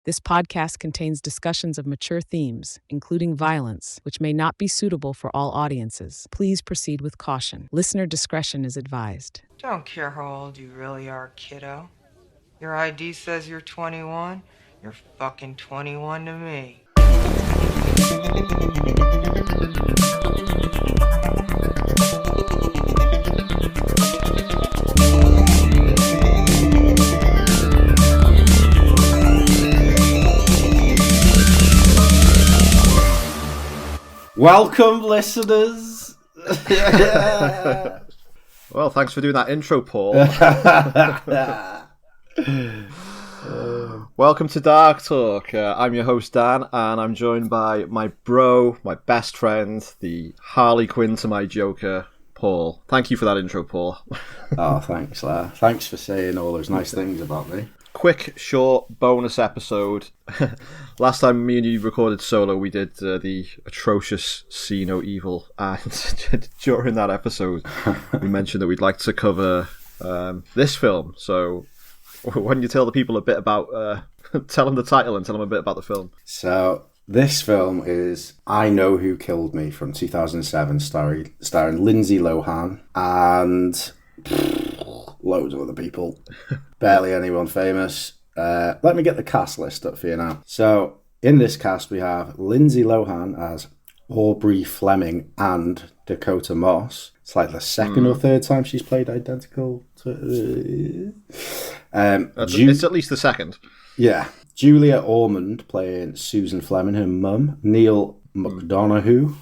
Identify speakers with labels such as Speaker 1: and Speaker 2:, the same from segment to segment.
Speaker 1: This podcast contains discussions of mature themes, including violence, which may not be suitable for all audiences. Please proceed with caution. Listener discretion is advised.
Speaker 2: Don't care how old you really are, kiddo. Your ID says you're 21. You're fucking 21 to me.
Speaker 3: Welcome, listeners.
Speaker 4: Well, thanks for doing that intro, Paul. Welcome to Dark Talk. I'm your host, Dan, and I'm joined by my bro, my best friend, the Harley Quinn to my Joker, Paul. Thank you for that intro, Paul.
Speaker 3: Oh, thanks, Lar. Thanks for saying all those nice things about me.
Speaker 4: Quick, short bonus episode. Last time me and you recorded solo, we did the atrocious See No Evil, and during that episode, we mentioned that we'd like to cover this film. So, why don't you tell the people a bit about, tell them the title and tell them a bit about the film.
Speaker 3: So, this film is I Know Who Killed Me from 2007, starring Lindsay Lohan and loads of other people. Barely anyone famous. Let me get the cast list up for you now. So, in this cast, we have Lindsay Lohan as Aubrey Fleming and Dakota Moss. It's like the second or third time she's played identical to...
Speaker 4: It's at least the second.
Speaker 3: Yeah. Julia Ormond playing Susan Fleming, her mum. Neil McDonough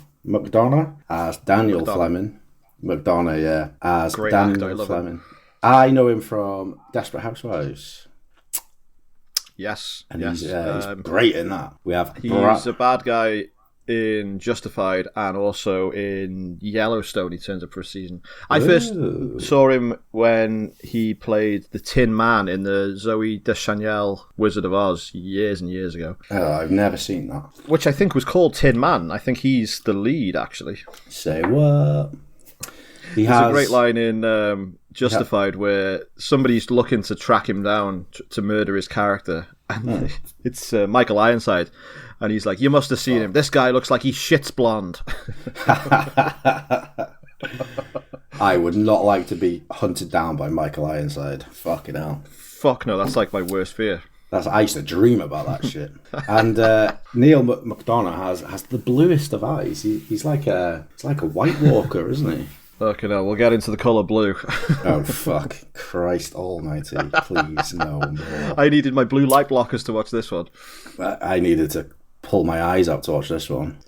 Speaker 3: as Daniel Fleming. McDonough, yeah. As
Speaker 4: Great
Speaker 3: Daniel
Speaker 4: actor, I love
Speaker 3: Fleming.
Speaker 4: him.
Speaker 3: I know him from Desperate Housewives.
Speaker 4: Yes,
Speaker 3: And
Speaker 4: yes.
Speaker 3: he's great in that. We have
Speaker 4: He's a bad guy in Justified and also in Yellowstone. He turns up for a season. I first saw him when he played the Tin Man in the Zooey Deschanel Wizard of Oz years and years ago.
Speaker 3: Oh, I've never seen that.
Speaker 4: Which I think was called Tin Man. I think he's the lead, actually.
Speaker 3: Say what?
Speaker 4: There's a great line in Justified where somebody's looking to track him down to murder his character, and it's Michael Ironside, and he's like, "You must have seen him. This guy looks like he shits blonde."
Speaker 3: I would not like to be hunted down by Michael Ironside. Fucking hell.
Speaker 4: Fuck no, that's like my worst fear.
Speaker 3: I used to dream about that shit. And Neil McDonough has the bluest of eyes. He's like a White Walker, isn't he?
Speaker 4: Okay, now we'll get into the colour blue.
Speaker 3: Oh, fuck. Christ almighty. Please, no more.
Speaker 4: I needed my blue light blockers to watch this one.
Speaker 3: I needed to pull my eyes out to watch this one.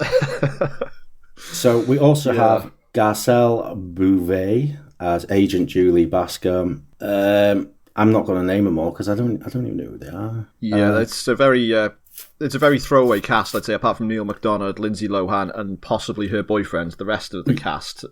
Speaker 3: So we also have Garcelle Bouvet as Agent Julie Bascom. I'm not going to name them all because I don't even know who they are.
Speaker 4: Yeah, it's a very throwaway cast, I'd say, apart from Neil McDonough, Lindsay Lohan, and possibly her boyfriend. The rest of the cast,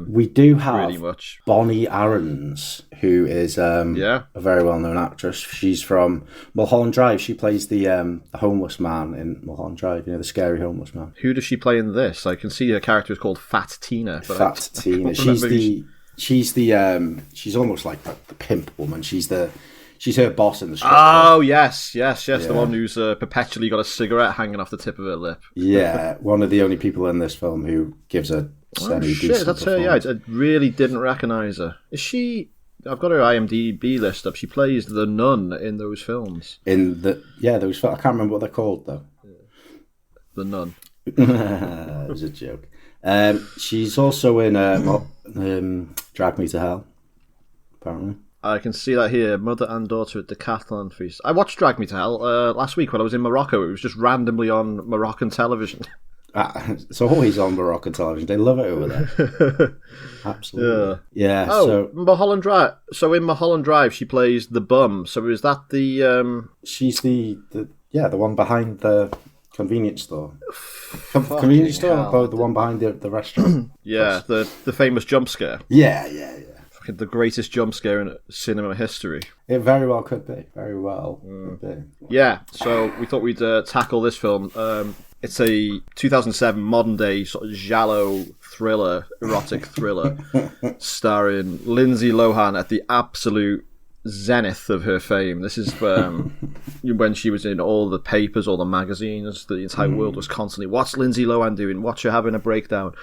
Speaker 3: we do have
Speaker 4: pretty much.
Speaker 3: Bonnie Aarons, who is a very well-known actress. She's from Mulholland Drive. She plays the homeless man in Mulholland Drive. You know, the scary homeless man.
Speaker 4: Who does she play in this? I can see her character is called Fat Tina. But
Speaker 3: Tina. She's almost like the pimp woman. She's her boss in the strip club.
Speaker 4: Oh, yes. The one who's perpetually got a cigarette hanging off the tip of her lip.
Speaker 3: Yeah, one of the only people in this film who gives a semi-decent
Speaker 4: that's her, yeah. I really didn't recognise her. Is she... I've got her IMDb list up. She plays the nun in those films.
Speaker 3: Those films. I can't remember what they're called, though.
Speaker 4: The Nun.
Speaker 3: It was a joke. She's also in Drag Me to Hell, apparently.
Speaker 4: I can see that here. Mother and daughter at Decathlon feast. I watched Drag Me to Hell last week when I was in Morocco. It was just randomly on Moroccan television.
Speaker 3: It's always on Moroccan television. They love it over there. Absolutely. Yeah.
Speaker 4: Oh, Mulholland Drive. So in Mulholland Drive, she plays the bum. So is that the...
Speaker 3: She's the one behind the convenience store. Convenience store? The one behind the restaurant.
Speaker 4: Yeah, the famous jump scare.
Speaker 3: Yeah.
Speaker 4: The greatest jump scare in cinema history.
Speaker 3: It very well could be. Very well could be.
Speaker 4: Yeah, so we thought we'd tackle this film. It's a 2007 modern-day sort of giallo thriller, erotic thriller, starring Lindsay Lohan at the absolute zenith of her fame. This is when she was in all the papers, all the magazines. The entire world was constantly, what's Lindsay Lohan doing? What's her having a breakdown?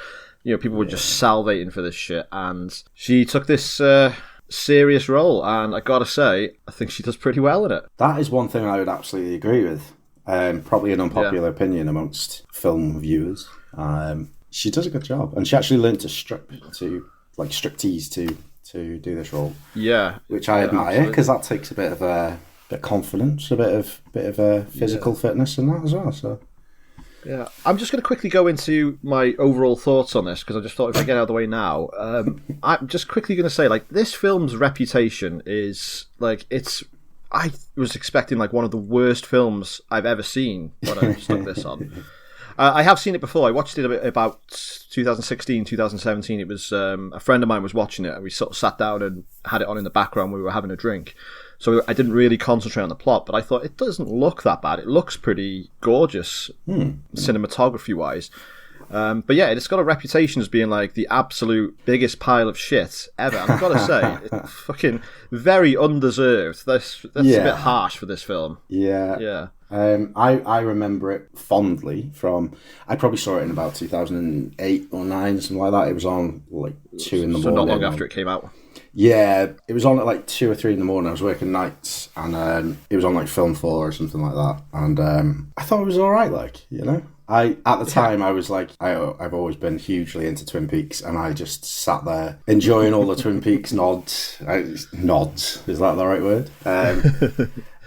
Speaker 4: You know, people were just salivating for this shit. And she took this serious role. And I gotta say, I think she does pretty well in it.
Speaker 3: That is one thing I would absolutely agree with. Probably an unpopular opinion amongst film viewers. She does a good job. And she actually learned to striptease to do this role.
Speaker 4: Yeah,
Speaker 3: which I admire, because that takes a bit of confidence, a bit of physical fitness in that as well. So
Speaker 4: yeah, I'm just going to quickly go into my overall thoughts on this, because I just thought if I get out of the way now, I'm just quickly going to say, like, this film's reputation is like I was expecting like one of the worst films I've ever seen when I stuck this on. I have seen it before. I watched it about 2016, 2017. It was a friend of mine was watching it, and we sort of sat down and had it on in the background when we were having a drink. So I didn't really concentrate on the plot, but I thought it doesn't look that bad. It looks pretty gorgeous, cinematography-wise. But yeah, it's got a reputation as being like the absolute biggest pile of shit ever. And I've got to say, it's fucking very undeserved. That's a bit harsh for this film.
Speaker 3: Yeah. I remember it fondly from, I probably saw it in about 2008 or 9, something like that. It was on like 2 in the morning.
Speaker 4: So not long after it came out.
Speaker 3: Yeah, it was on at like 2 or 3 in the morning. I was working nights, and it was on like Film 4 or something like that. And I thought it was all right, like, you know. At the time, I was like, I've always been hugely into Twin Peaks, and I just sat there enjoying all the Twin Peaks nods. Nods, is that the right word?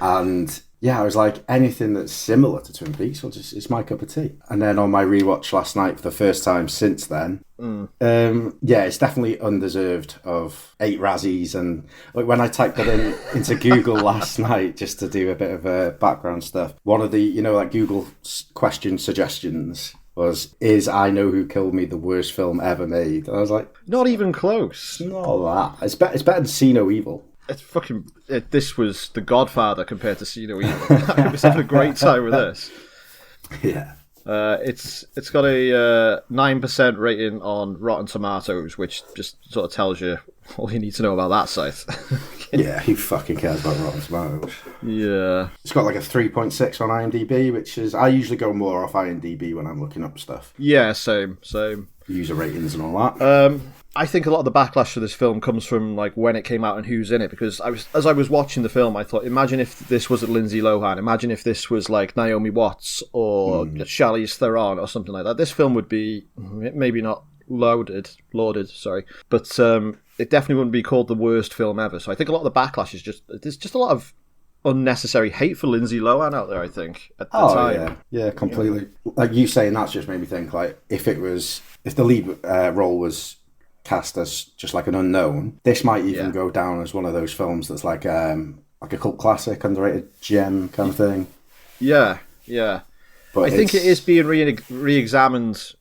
Speaker 3: And yeah, I was like, anything that's similar to Twin Peaks, it's my cup of tea. And then on my rewatch last night for the first time since then, it's definitely undeserved of 8 Razzies. And like when I typed it into Google last night just to do a bit of background stuff, one of the, you know, like Google question suggestions was, is I Know Who Killed Me the worst film ever made? And I was like,
Speaker 4: not even close.
Speaker 3: Not that. It's better than See No Evil.
Speaker 4: It's fucking. This was The Godfather compared to See No Evil. I was having a great time with this.
Speaker 3: Yeah.
Speaker 4: It's got a 9% rating on Rotten Tomatoes, which just sort of tells you all you need to know about that site.
Speaker 3: Yeah, who fucking cares about Rotten Tomatoes?
Speaker 4: Yeah.
Speaker 3: It's got like a 3.6 on IMDb, which is, I usually go more off IMDb when I'm looking up stuff.
Speaker 4: Yeah, same.
Speaker 3: User ratings and all that.
Speaker 4: I think a lot of the backlash for this film comes from like when it came out and who's in it, because as I was watching the film, I thought, imagine if this wasn't Lindsay Lohan, imagine if this was like Naomi Watts or Charlize Theron or something like that. This film would be maybe not lauded, but it definitely wouldn't be called the worst film ever. So I think a lot of the backlash is there's just a lot of unnecessary hate for Lindsay Lohan out there, I think, at the time.
Speaker 3: Yeah, completely. Like you saying that's just made me think, like, if the lead role was cast as just like an unknown, this might even go down as one of those films that's like a cult classic, underrated gem kind of thing. Yeah. But I think it is being re-examined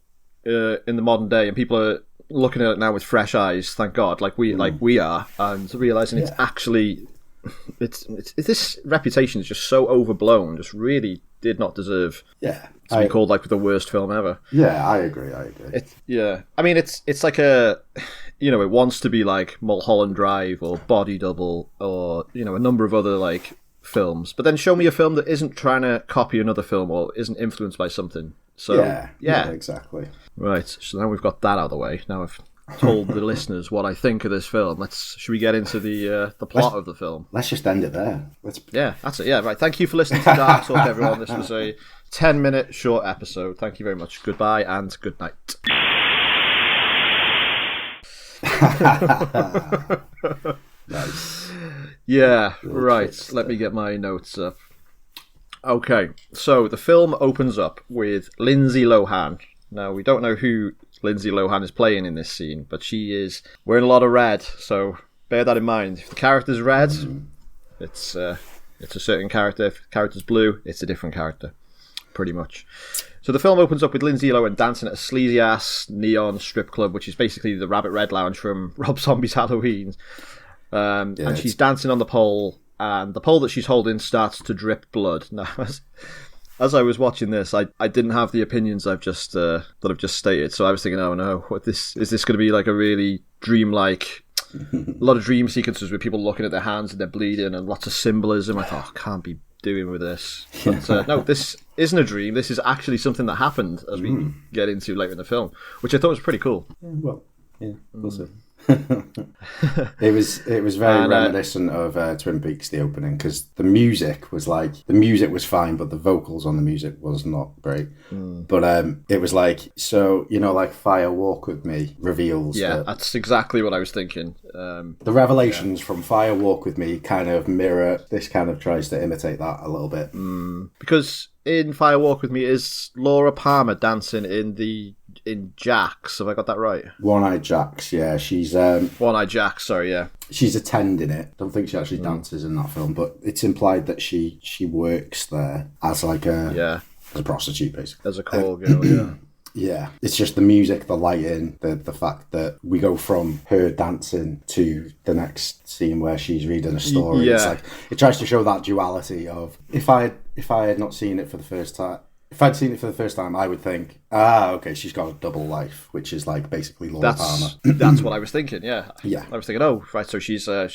Speaker 3: in the modern day, and people are looking at it now with fresh eyes, thank God, like we are, and realising it's actually it's this reputation is just so overblown, just really did not deserve to be called like the worst film ever. Yeah, I agree.
Speaker 4: I mean, it's like a, you know, it wants to be like Mulholland Drive or Body Double or, you know, a number of other like films, but then show me a film that isn't trying to copy another film or isn't influenced by something. So yeah,
Speaker 3: exactly.
Speaker 4: Right, so now we've got that out of the way. Now I've told the listeners what I think of this film. Should we get into the plot of the film?
Speaker 3: Let's just end it there.
Speaker 4: Yeah, that's it. Yeah, right. Thank you for listening to Dark Talk, everyone. This was a 10-minute short episode. Thank you very much. Goodbye and good night.
Speaker 3: Nice.
Speaker 4: Yeah, right. Let me get my notes up. Okay, so the film opens up with Lindsay Lohan. Now, we don't know who Lindsay Lohan is playing in this scene, but she is wearing a lot of red, so bear that in mind. If the character's red, it's a certain character. If the character's blue, it's a different character, pretty much. So the film opens up with Lindsay Lohan dancing at a sleazy-ass neon strip club, which is basically the Rabbit Red Lounge from Rob Zombie's Halloween. And she's dancing on the pole, and the pole that she's holding starts to drip blood. Now, as I was watching this, I didn't have the opinions that I've just stated. So I was thinking, oh no, is this going to be like a really dreamlike a lot of dream sequences with people looking at their hands and they're bleeding, and lots of symbolism. I thought, I can't be doing with this. But no, this isn't a dream. This is actually something that happened, as we get into later in the film, which I thought was pretty cool.
Speaker 3: Well, yeah, we'll see. It was very reminiscent of Twin Peaks, the opening, because the music was fine, but the vocals on the music was not great. But it was like, so like Fire Walk With Me reveals
Speaker 4: that's exactly what I was thinking.
Speaker 3: The revelations from Fire Walk With Me kind of mirror, this kind of tries to imitate that a little bit.
Speaker 4: Because in Fire Walk With Me is Laura Palmer dancing in Jax. Have I got that right?
Speaker 3: One-Eyed Jax, yeah. She's
Speaker 4: One-Eyed Jax, sorry, yeah.
Speaker 3: She's attending it. Don't think she actually dances in that film, but it's implied that she works there as like as a prostitute, basically.
Speaker 4: As a call girl, yeah.
Speaker 3: Yeah, it's just the music, the lighting, the fact that we go from her dancing to the next scene where she's reading a story.
Speaker 4: Yeah.
Speaker 3: It's like, it tries to show that duality of, if I had not seen it for the first time, if I'd seen it for the first time, I would think, okay, she's got a double life, which is like basically Laura Palmer.
Speaker 4: That's what I was thinking, yeah.
Speaker 3: Yeah.
Speaker 4: I was thinking, oh, right, so she's a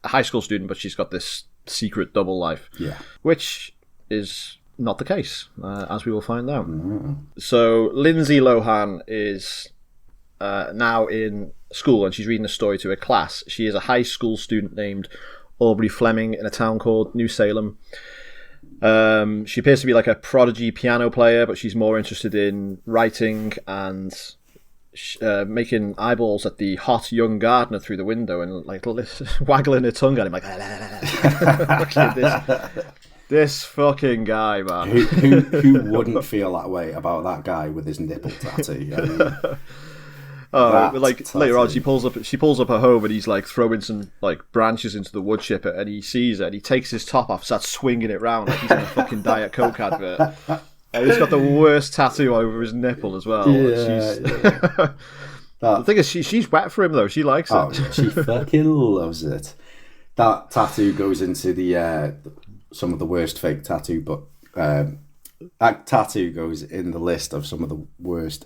Speaker 4: high school student, but she's got this secret double life.
Speaker 3: Yeah.
Speaker 4: Which is not the case, as we will find out. So Lindsay Lohan is now in school, and she's reading a story to a class. She is a high school student named Aubrey Fleming in a town called New Salem. She appears to be like a prodigy piano player, but she's more interested in writing and making eyeballs at the hot young gardener through the window and like waggling her tongue at him, like this fucking guy, man.
Speaker 3: Who wouldn't feel that way about that guy with his nipple tattoo? I mean,
Speaker 4: like tattoo. Later on, she pulls up her home, and he's like throwing some like branches into the wood chipper, and he sees it, and he takes his top off, starts swinging it round like he's in a fucking Diet Coke advert. And he's got the worst tattoo over his nipple as well.
Speaker 3: Yeah.
Speaker 4: The thing is, she's wet for him though. She likes it.
Speaker 3: Oh, she fucking loves it. That tattoo goes into the some of the worst fake tattoo, but that tattoo goes in the list of some of the worst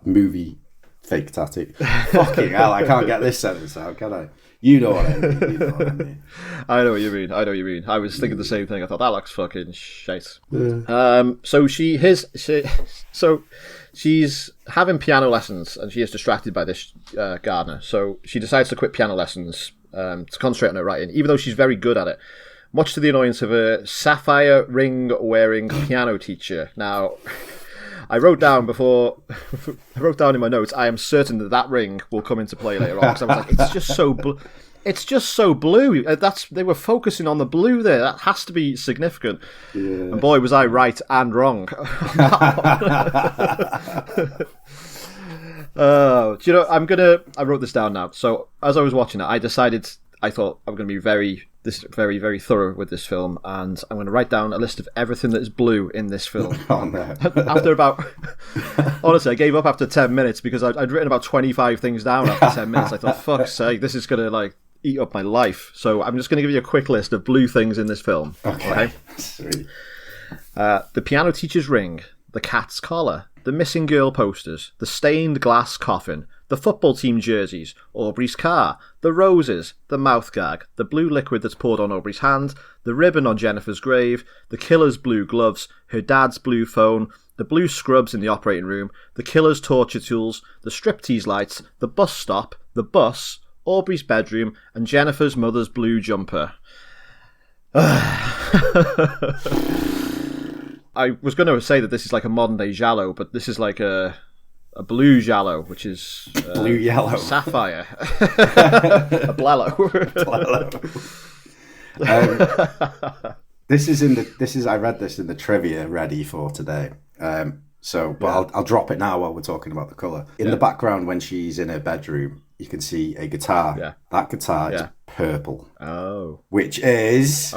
Speaker 3: movie fake tattoo. Fucking hell, I can't get this sentence out, can I? You know what I mean.
Speaker 4: I know what you mean. I was thinking the same thing. I thought, that looks fucking shite. Yeah. So she's having piano lessons, and she is distracted by this gardener. So she decides to quit piano lessons to concentrate on her writing, even though she's very good at it, much to the annoyance of a sapphire ring-wearing piano teacher. Now, I wrote down in my notes, I am certain that ring will come into play later on, because I was like, it's just so blue. They were focusing on the blue there. That has to be significant. Yeah. And boy, was I right and wrong. Do you know, I wrote this down now. So as I was watching it, I thought I'm going to be very, very thorough with this film, and I'm going to write down a list of everything that is blue in this film.
Speaker 3: Oh, no.
Speaker 4: After about... Honestly, I gave up after 10 minutes because I'd written about 25 things down after 10 minutes. I thought, fuck's sake, this is going to, like, eat up my life. So I'm just going to give you a quick list of blue things in this film.
Speaker 3: Okay? Sweet.
Speaker 4: The piano teacher's ring, the cat's collar, the missing girl posters, the stained glass coffin, the football team jerseys, Aubrey's car, the roses, the mouth gag, the blue liquid that's poured on Aubrey's hand, the ribbon on Jennifer's grave, the killer's blue gloves, her dad's blue phone, the blue scrubs in the operating room, the killer's torture tools, the striptease lights, the bus stop, the bus, Aubrey's bedroom, and Jennifer's mother's blue jumper. I was going to say that this is like a modern day giallo, but this is like a blue giallo, which is
Speaker 3: blue yellow
Speaker 4: sapphire, a blello.
Speaker 3: I read this in the trivia ready for today. I'll drop it now while we're talking about the colour. In the background, when she's in her bedroom, you can see a guitar.
Speaker 4: Yeah.
Speaker 3: That guitar is purple.
Speaker 4: Oh.
Speaker 3: Which is...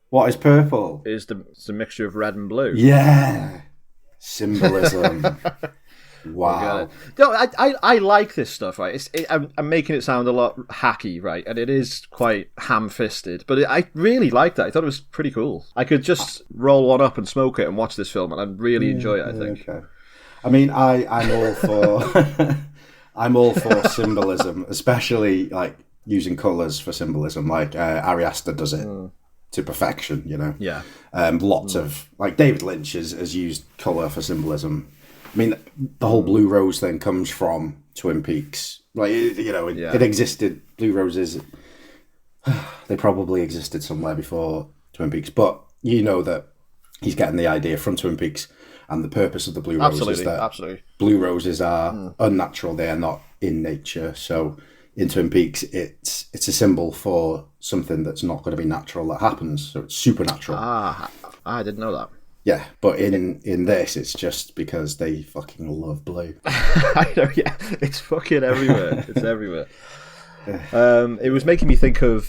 Speaker 3: What is purple?
Speaker 4: It's a mixture of red and blue.
Speaker 3: Yeah. Symbolism. Wow.
Speaker 4: No, I like this stuff, right? I'm making it sound a lot hacky, right? And it is quite ham-fisted, but I really liked that. I thought it was pretty cool. I could just roll one up and smoke it and watch this film, and I'd really enjoy it, I think.
Speaker 3: Okay. I mean, I'm all for... I'm all for symbolism, especially like using colours for symbolism. Like Ari Aster does it to perfection, you know.
Speaker 4: Yeah.
Speaker 3: Lots of like David Lynch has used colour for symbolism. I mean, the whole Blue Rose thing comes from Twin Peaks. Like, you know, it existed. Blue Roses, they probably existed somewhere before Twin Peaks, but you know that he's getting the idea from Twin Peaks, and the purpose of the Blue Rose is that Blue Roses are unnatural. They are not in nature. So in Twin Peaks, it's a symbol for something that's not going to be natural that happens. So it's supernatural.
Speaker 4: I didn't know that.
Speaker 3: Yeah, but in this, it's just because they fucking love blue.
Speaker 4: I know, yeah. It's fucking everywhere. It's everywhere. It was making me think of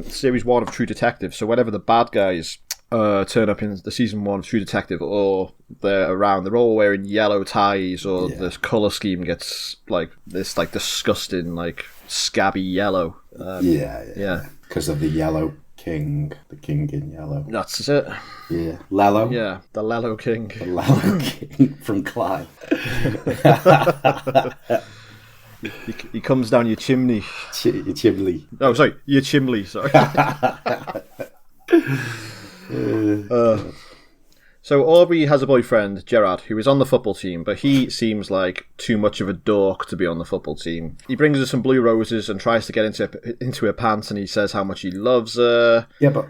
Speaker 4: series 1 of True Detective. So whenever the bad guys turn up in the season 1 of True Detective, or they're around, they're all wearing yellow ties, or this colour scheme gets like this like disgusting like scabby yellow. Yeah.
Speaker 3: Because of the Yellow King, the King in Yellow.
Speaker 4: That's it.
Speaker 3: Yeah, Lello.
Speaker 4: Yeah, the Lello King.
Speaker 3: The Lello King from Clive.
Speaker 4: He comes down your chimney.
Speaker 3: Your chimney.
Speaker 4: Oh, sorry, your chimney. Sorry. So Aubrey has a boyfriend, Gerard, who is on the football team, but he seems like too much of a dork to be on the football team. He brings her some blue roses and tries to get into her pants, and he says how much he loves her.
Speaker 3: Yeah, but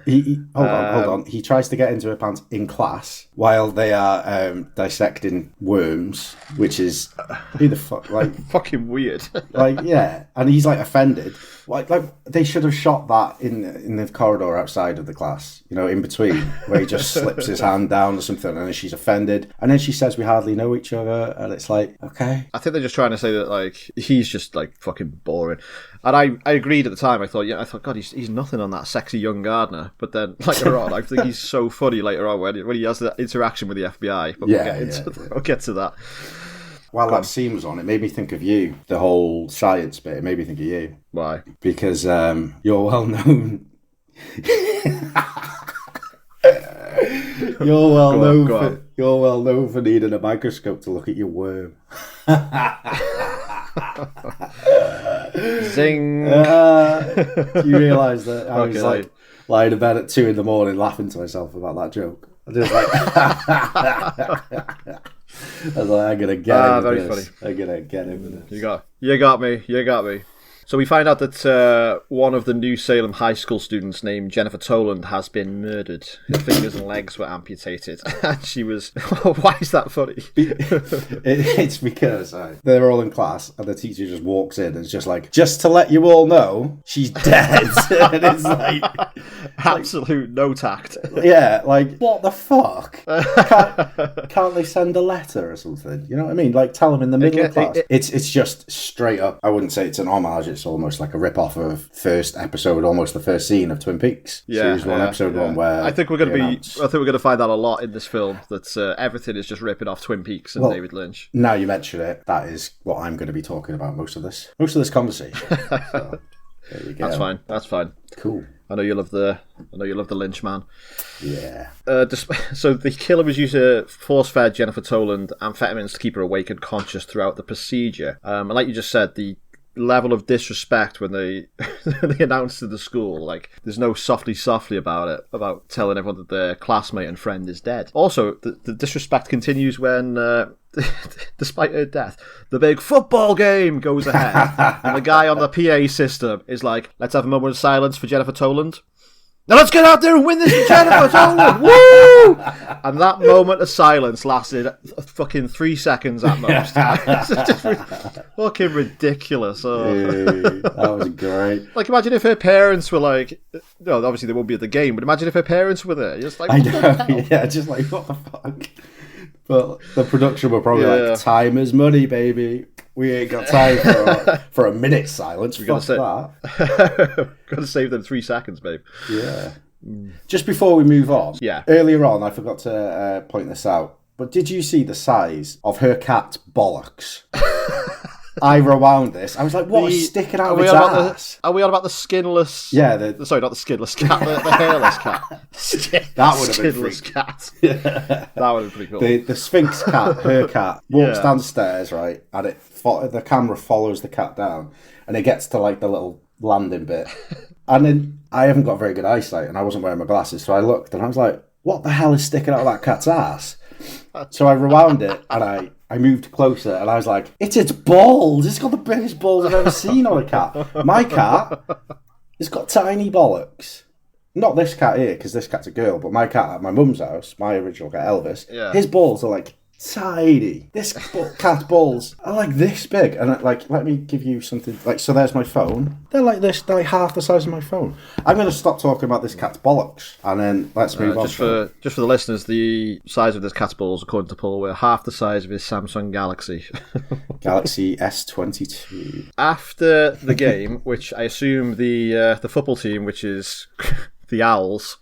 Speaker 3: hold on. He tries to get into her pants in class while they are dissecting worms, which is who the fuck, like
Speaker 4: fucking weird.
Speaker 3: Like, yeah, and he's like offended. Like they should have shot that in the corridor outside of the class, you know, in between, where he just slips his hand down or something, and then she's offended, and then she says we hardly know each other, and it's like, okay.
Speaker 4: I think they're just trying to say that like he's just like fucking boring, and I agreed at the time. I thought God, he's nothing on that sexy young gardener, but then later on, I think he's so funny later on when he has that interaction with the FBI. But we'll get to that.
Speaker 3: While that scene was on, it made me think of you. The whole science bit, it made me think of you.
Speaker 4: Why?
Speaker 3: Because you're well known. You're well known for needing a microscope to look at your worm.
Speaker 4: Zing.
Speaker 3: You realise that I was like lying in bed at 2 a.m. laughing to myself about that joke. I just like. I was like, I'm gonna get him.
Speaker 4: Very
Speaker 3: this.
Speaker 4: funny.
Speaker 3: I'm gonna get him with this.
Speaker 4: You got me. So we find out that one of the New Salem high school students named Jennifer Toland has been murdered. Her fingers and legs were amputated. And she was... Why is that funny?
Speaker 3: It's because they're all in class and the teacher just walks in and is just like, just to let you all know, she's dead. And it's like...
Speaker 4: Absolute no tact.
Speaker 3: Yeah, like, what the fuck? Can't they send a letter or something? You know what I mean? Like, tell them in the middle of class. It's just straight up. I wouldn't say it's an homage. It's almost like a rip-off of first episode, almost the first scene of Twin Peaks. Series 1, episode 1, where...
Speaker 4: I think we're going to find out a lot in this film, that everything is just ripping off Twin Peaks and David Lynch.
Speaker 3: Now you mention it, that is what I'm going to be talking about most of this conversation. So, there you go.
Speaker 4: That's fine.
Speaker 3: Cool.
Speaker 4: I know you love the Lynch man.
Speaker 3: Yeah.
Speaker 4: So the killer was used to force-fed Jennifer Toland amphetamines to keep her awake and conscious throughout the procedure. And like you just said, the level of disrespect when they announced to the school, like, there's no softly about it, about telling everyone that their classmate and friend is dead. Also, the disrespect continues when despite her death, the big football game goes ahead and the guy on the PA system is like, let's have a moment of silence for Jennifer Toland. Now let's get out there and win this for Jennifer Toland! Woo! And that moment of silence lasted fucking 3 seconds at most. Fucking ridiculous.
Speaker 3: That was great.
Speaker 4: Like, imagine if her parents were like, no, obviously they won't be at the game, but imagine if her parents were there. Just like,
Speaker 3: I know, yeah, just like, what the fuck? But the production were probably like, time is money, baby. We ain't got time for a minute's silence. Fuck that.
Speaker 4: Got to save them 3 seconds, babe.
Speaker 3: Yeah. Just before we move on,
Speaker 4: yeah.
Speaker 3: Earlier on, I forgot to point this out, but did you see the size of her cat's bollocks? I rewound this. I was like, what is sticking out of its ass?
Speaker 4: Are we on about the skinless?
Speaker 3: Yeah.
Speaker 4: Sorry, not the skinless cat, the hairless cat.
Speaker 3: That would have been
Speaker 4: skinless
Speaker 3: freaky.
Speaker 4: cat.
Speaker 3: Yeah.
Speaker 4: That would have been pretty cool.
Speaker 3: The Sphinx cat, her cat, walks down the stairs, right, and the camera follows the cat down, and it gets to like the little landing bit, and then I haven't got very good eyesight, and I wasn't wearing my glasses, so I looked, and I was like, what the hell is sticking out of that cat's ass? So I rewound it, and I moved closer, and I was like, it's its balls! It's got the biggest balls I've ever seen on a cat. My cat has got tiny bollocks. Not this cat here, because this cat's a girl, but my cat at my mum's house, my original cat Elvis, his balls are like tiny. This cat's balls are like this big. And like, let me give you something. Like, so there's my phone. They're like this. They're like half the size of my phone. I'm going to stop talking about this cat's bollocks, and then let's move on.
Speaker 4: Just for the listeners, the size of this cat's balls, according to Paul, were half the size of his Samsung Galaxy.
Speaker 3: Galaxy S22.
Speaker 4: After the game, which I assume the football team, which is the Owls.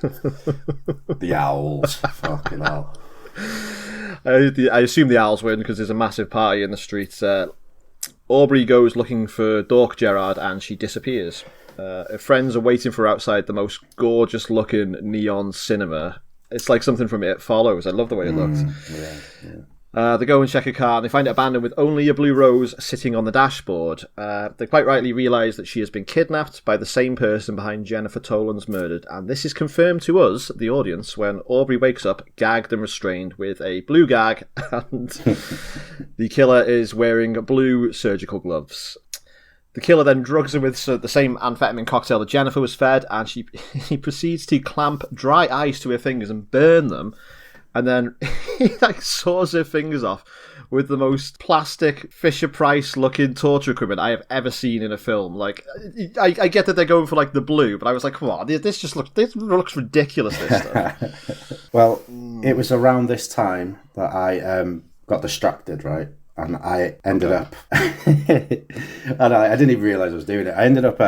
Speaker 3: The Owls. Fucking hell.
Speaker 4: I assume the Owls win because there's a massive party in the streets. Aubrey goes looking for Dork Gerard and she disappears. Her friends are waiting for her outside the most gorgeous looking neon cinema. It's like something from It Follows. I love the way it looks. They go and check her car and they find it abandoned with only a blue rose sitting on the dashboard. They quite rightly realise that she has been kidnapped by the same person behind Jennifer Toland's murder, and this is confirmed to us, the audience, when Aubrey wakes up gagged and restrained with a blue gag, and the killer is wearing blue surgical gloves. The killer then drugs her with the same amphetamine cocktail that Jennifer was fed, and he proceeds to clamp dry ice to her fingers and burn them. And then he like saws her fingers off with the most plastic Fisher-Price looking torture equipment I have ever seen in a film. Like, I get that they're going for like the blue, but I was like, come on, this looks ridiculous. This stuff.
Speaker 3: Well, it was around this time that I got distracted, right? And I ended up, and I didn't even realise I was doing it. I ended up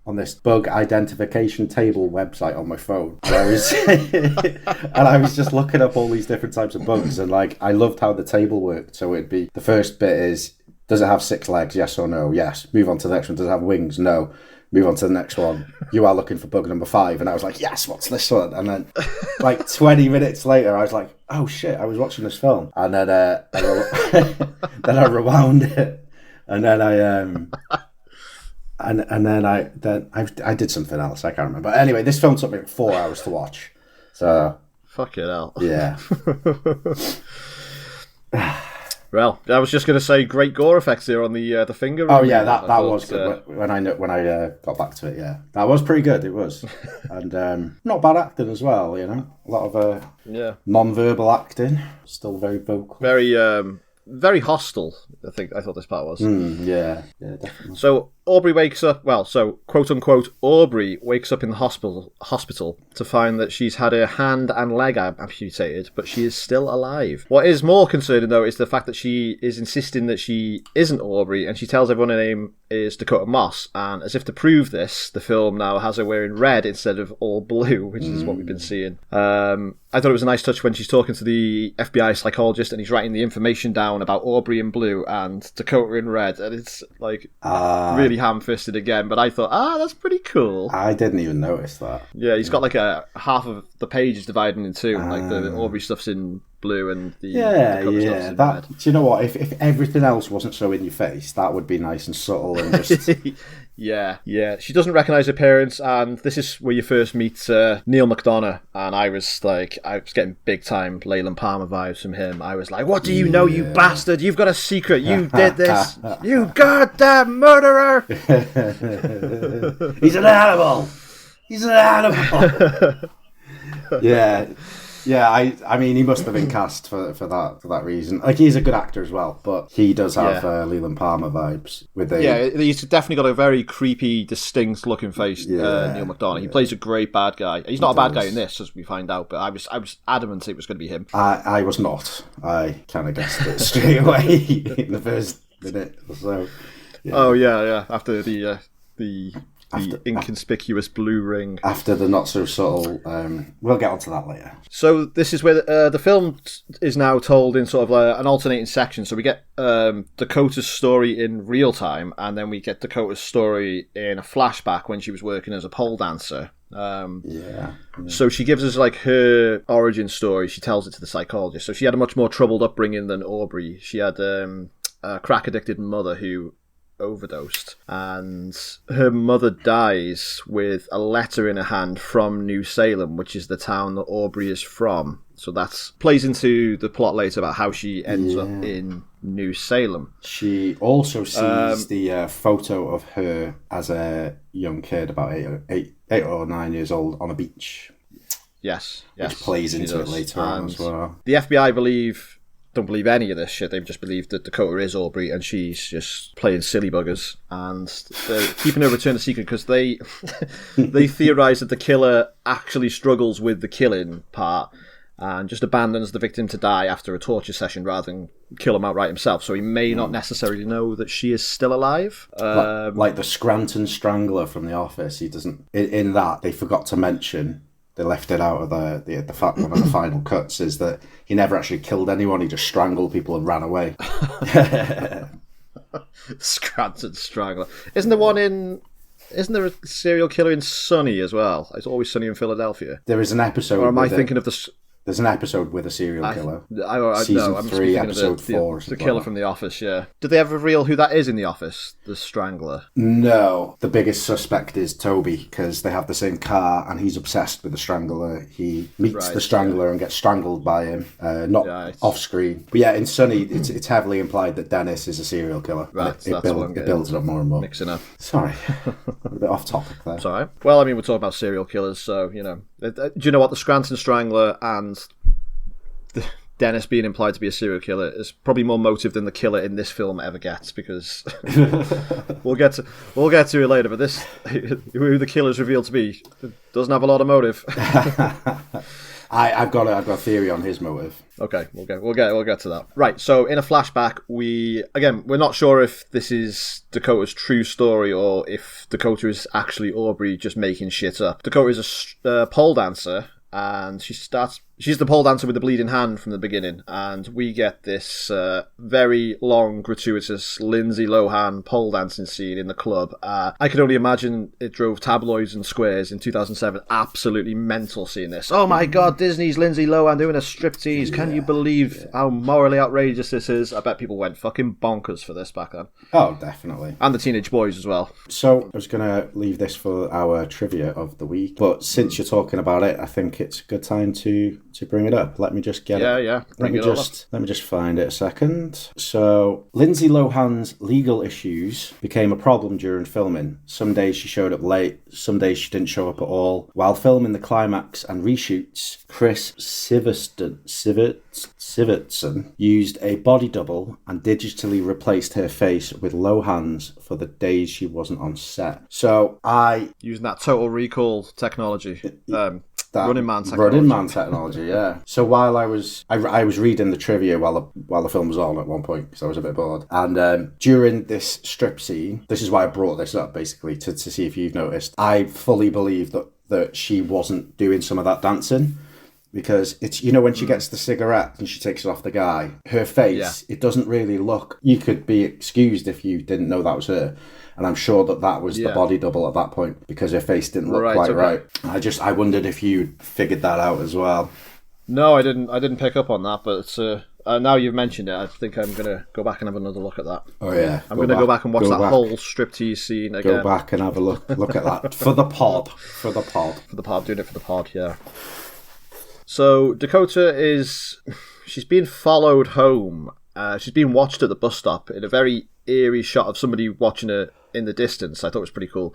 Speaker 3: on this bug identification table website on my phone. And I was just looking up all these different types of bugs, and like I loved how the table worked. So it'd be, the first bit is, does it have 6 legs? Yes or no? Yes. Move on to the next one. Does it have wings? No. Move on to the next one. You are looking for bug number 5. And I was like, yes, what's this one? And then like 20 minutes later, I was like, oh shit, I was watching this film. And then then I rewound it. And then I did something else. I can't remember. But anyway, this film took me like 4 hours to watch. So
Speaker 4: fucking hell.
Speaker 3: Yeah.
Speaker 4: Well, I was just going to say, great gore effects here on the finger.
Speaker 3: Oh yeah, that was good. When I got back to it. Yeah, that was pretty good. It was, and not bad acting as well. You know, a lot of non-verbal acting. Still very vocal.
Speaker 4: Very hostile, I thought this part was.
Speaker 3: Yeah, definitely.
Speaker 4: So Aubrey wakes up, quote unquote, Aubrey wakes up in the hospital to find that she's had her hand and leg amputated, but she is still alive. What is more concerning, though, is the fact that she is insisting that she isn't Aubrey, and she tells everyone her name is Dakota Moss, and as if to prove this, the film now has her wearing red instead of all blue, which is what we've been seeing. I thought it was a nice touch when she's talking to the FBI psychologist and he's writing the information down about Aubrey in blue and Dakota in red, and it's like really ham-fisted again, but I thought, that's pretty cool.
Speaker 3: I didn't even notice that.
Speaker 4: Yeah, he's got like a half of the page is divided in two, like the Aubrey stuff's in blue and the Dakota stuff's in red.
Speaker 3: Do you know what? If everything else wasn't so in your face, that would be nice and subtle and just...
Speaker 4: Yeah. She doesn't recognise her parents, and this is where you first meet Neil McDonough, and I was getting big time Leyland Palmer vibes from him. I was like, what do you know, you bastard? You've got a secret. You did this. You goddamn murderer.
Speaker 3: He's an animal. He's an animal. Yeah, I mean, he must have been cast for that reason. Like, he's a good actor as well, but he does have Leland Palmer vibes.
Speaker 4: He's definitely got a very creepy, distinct-looking face, Neil McDonough. He plays a great bad guy. He's not a bad guy in this, as we find out, but I was adamant it was going to be him.
Speaker 3: I was not. I kind of guessed it straight away in the first minute or so. Yeah.
Speaker 4: Oh, yeah. After the The inconspicuous blue ring.
Speaker 3: After the not so subtle, we'll get onto that later.
Speaker 4: So this is where the film is now told in sort of an alternating section. So we get Dakota's story in real time, and then we get Dakota's story in a flashback when she was working as a pole dancer. So she gives us like her origin story. She tells it to the psychologist. So she had a much more troubled upbringing than Aubrey. She had a crack addicted mother who overdosed, and her mother dies with a letter in her hand from New Salem, which is the town that Aubrey is from. So that plays into the plot later about how she ends up in New Salem.
Speaker 3: She also sees the photo of her as a young kid, about 8 or 9 years old, on a beach.
Speaker 4: Yes.
Speaker 3: Which plays into it later on as well.
Speaker 4: The FBI don't believe any of this shit. They just believe that Dakota is Aubrey and she's just playing silly buggers, and they're keeping her return a secret because they theorize that the killer actually struggles with the killing part and just abandons the victim to die after a torture session rather than kill him outright himself. So he may not necessarily know that she is still alive.
Speaker 3: Like the Scranton Strangler from The Office. He doesn't. In that, they forgot to mention. They left it out of the fact one of the final cuts is that he never actually killed anyone. He just strangled people and ran away.
Speaker 4: Scranton Strangler. Isn't there a serial killer in Sunny as well? It's Always Sunny in Philadelphia.
Speaker 3: There is an episode.
Speaker 4: Or am I thinking of the?
Speaker 3: There's an episode with a serial killer.
Speaker 4: Season
Speaker 3: 3, episode 4.
Speaker 4: The killer from The Office, yeah. Did they ever reveal who that is in The Office? The Strangler?
Speaker 3: No. The biggest suspect is Toby, because they have the same car and he's obsessed with the Strangler. He meets the Strangler and gets strangled by him, not off screen. But yeah, in Sunny, it's heavily implied that Dennis is a serial killer.
Speaker 4: Right,
Speaker 3: it builds it up more and more.
Speaker 4: Mixing up.
Speaker 3: Sorry. A bit off topic there.
Speaker 4: Sorry. Well, I mean, we're talking about serial killers, so, you know. Do you know what? The Scranton Strangler and Dennis being implied to be a serial killer is probably more motive than the killer in this film ever gets, because we'll get to it later. But this, who the killer is revealed to be, doesn't have a lot of motive.
Speaker 3: I've got a theory on his motive.
Speaker 4: Okay, we'll get to that. Right. So in a flashback, we're not sure if this is Dakota's true story or if Dakota is actually Aubrey just making shit up. Dakota is a pole dancer, and she's the pole dancer with the bleeding hand from the beginning, and we get this very long, gratuitous Lindsay Lohan pole dancing scene in the club. I can only imagine it drove tabloids and squares in 2007 absolutely mental seeing this. Oh my god, Disney's Lindsay Lohan doing a striptease. Can you believe how morally outrageous this is? I bet people went fucking bonkers for this back then.
Speaker 3: Oh, definitely.
Speaker 4: And the teenage boys as well.
Speaker 3: So, I was going to leave this for our trivia of the week, but since you're talking about it, I think it's a good time to bring it up. Let me just get it.
Speaker 4: Yeah.
Speaker 3: Let me just find it a second. So, Lindsay Lohan's legal issues became a problem during filming. Some days she showed up late, some days she didn't show up at all. While filming the climax and reshoots, Chris Sivertson used a body double and digitally replaced her face with Lohan's for the days she wasn't on set. So
Speaker 4: using that Total Recall technology. Running Man
Speaker 3: technology, yeah. So while I was reading the trivia while the film was on at one point, because I was a bit bored, and during this strip scene, this is why I brought this up basically to see if you've noticed. I fully believe that she wasn't doing some of that dancing, because it's, you know, when she gets the cigarette and she takes it off the guy, her face, it doesn't really look. You could be excused if you didn't know that was her. And I'm sure that was the body double at that point, because her face didn't look quite right. I wondered if you figured that out as well.
Speaker 4: No, I didn't pick up on that, but now you've mentioned it, I think I'm going to go back and have another look at that.
Speaker 3: Oh yeah.
Speaker 4: I'm going to go back and watch that whole striptease scene again.
Speaker 3: Go back and have a look at that. For the pod,
Speaker 4: doing it for the pod, yeah. So Dakota she's being followed home. She's being watched at the bus stop in a very eerie shot of somebody watching her in the distance. I thought it was pretty cool.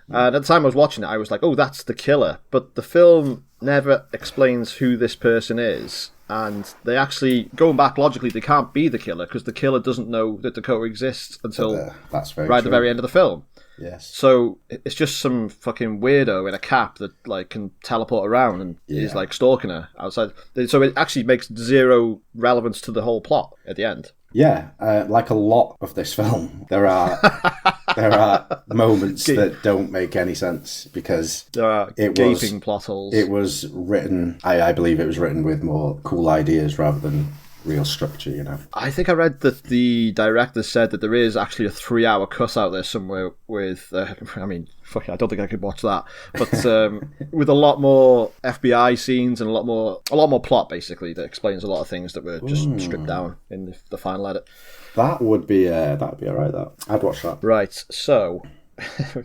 Speaker 4: And at the time I was watching it, I was like, oh, that's the killer. But the film never explains who this person is. And they actually, going back logically, they can't be the killer, because the killer doesn't know that Dakota exists until
Speaker 3: at
Speaker 4: the very end of the film.
Speaker 3: Yes.
Speaker 4: So it's just some fucking weirdo in a cap that like can teleport around and is like stalking her outside. So it actually makes zero relevance to the whole plot at the end.
Speaker 3: Yeah, like a lot of this film, there are moments that don't make any sense because
Speaker 4: There are gaping plot holes.
Speaker 3: It was written. I believe it was written with more cool ideas rather than real structure. You know.
Speaker 4: I think I read that the director said that there is actually a 3-hour cut out there somewhere with. I mean, fuck it, I don't think I could watch that, but with a lot more FBI scenes and a lot more plot, basically, that explains a lot of things that were just stripped down in the final edit.
Speaker 3: That'd be alright. I'd watch that.
Speaker 4: Right, so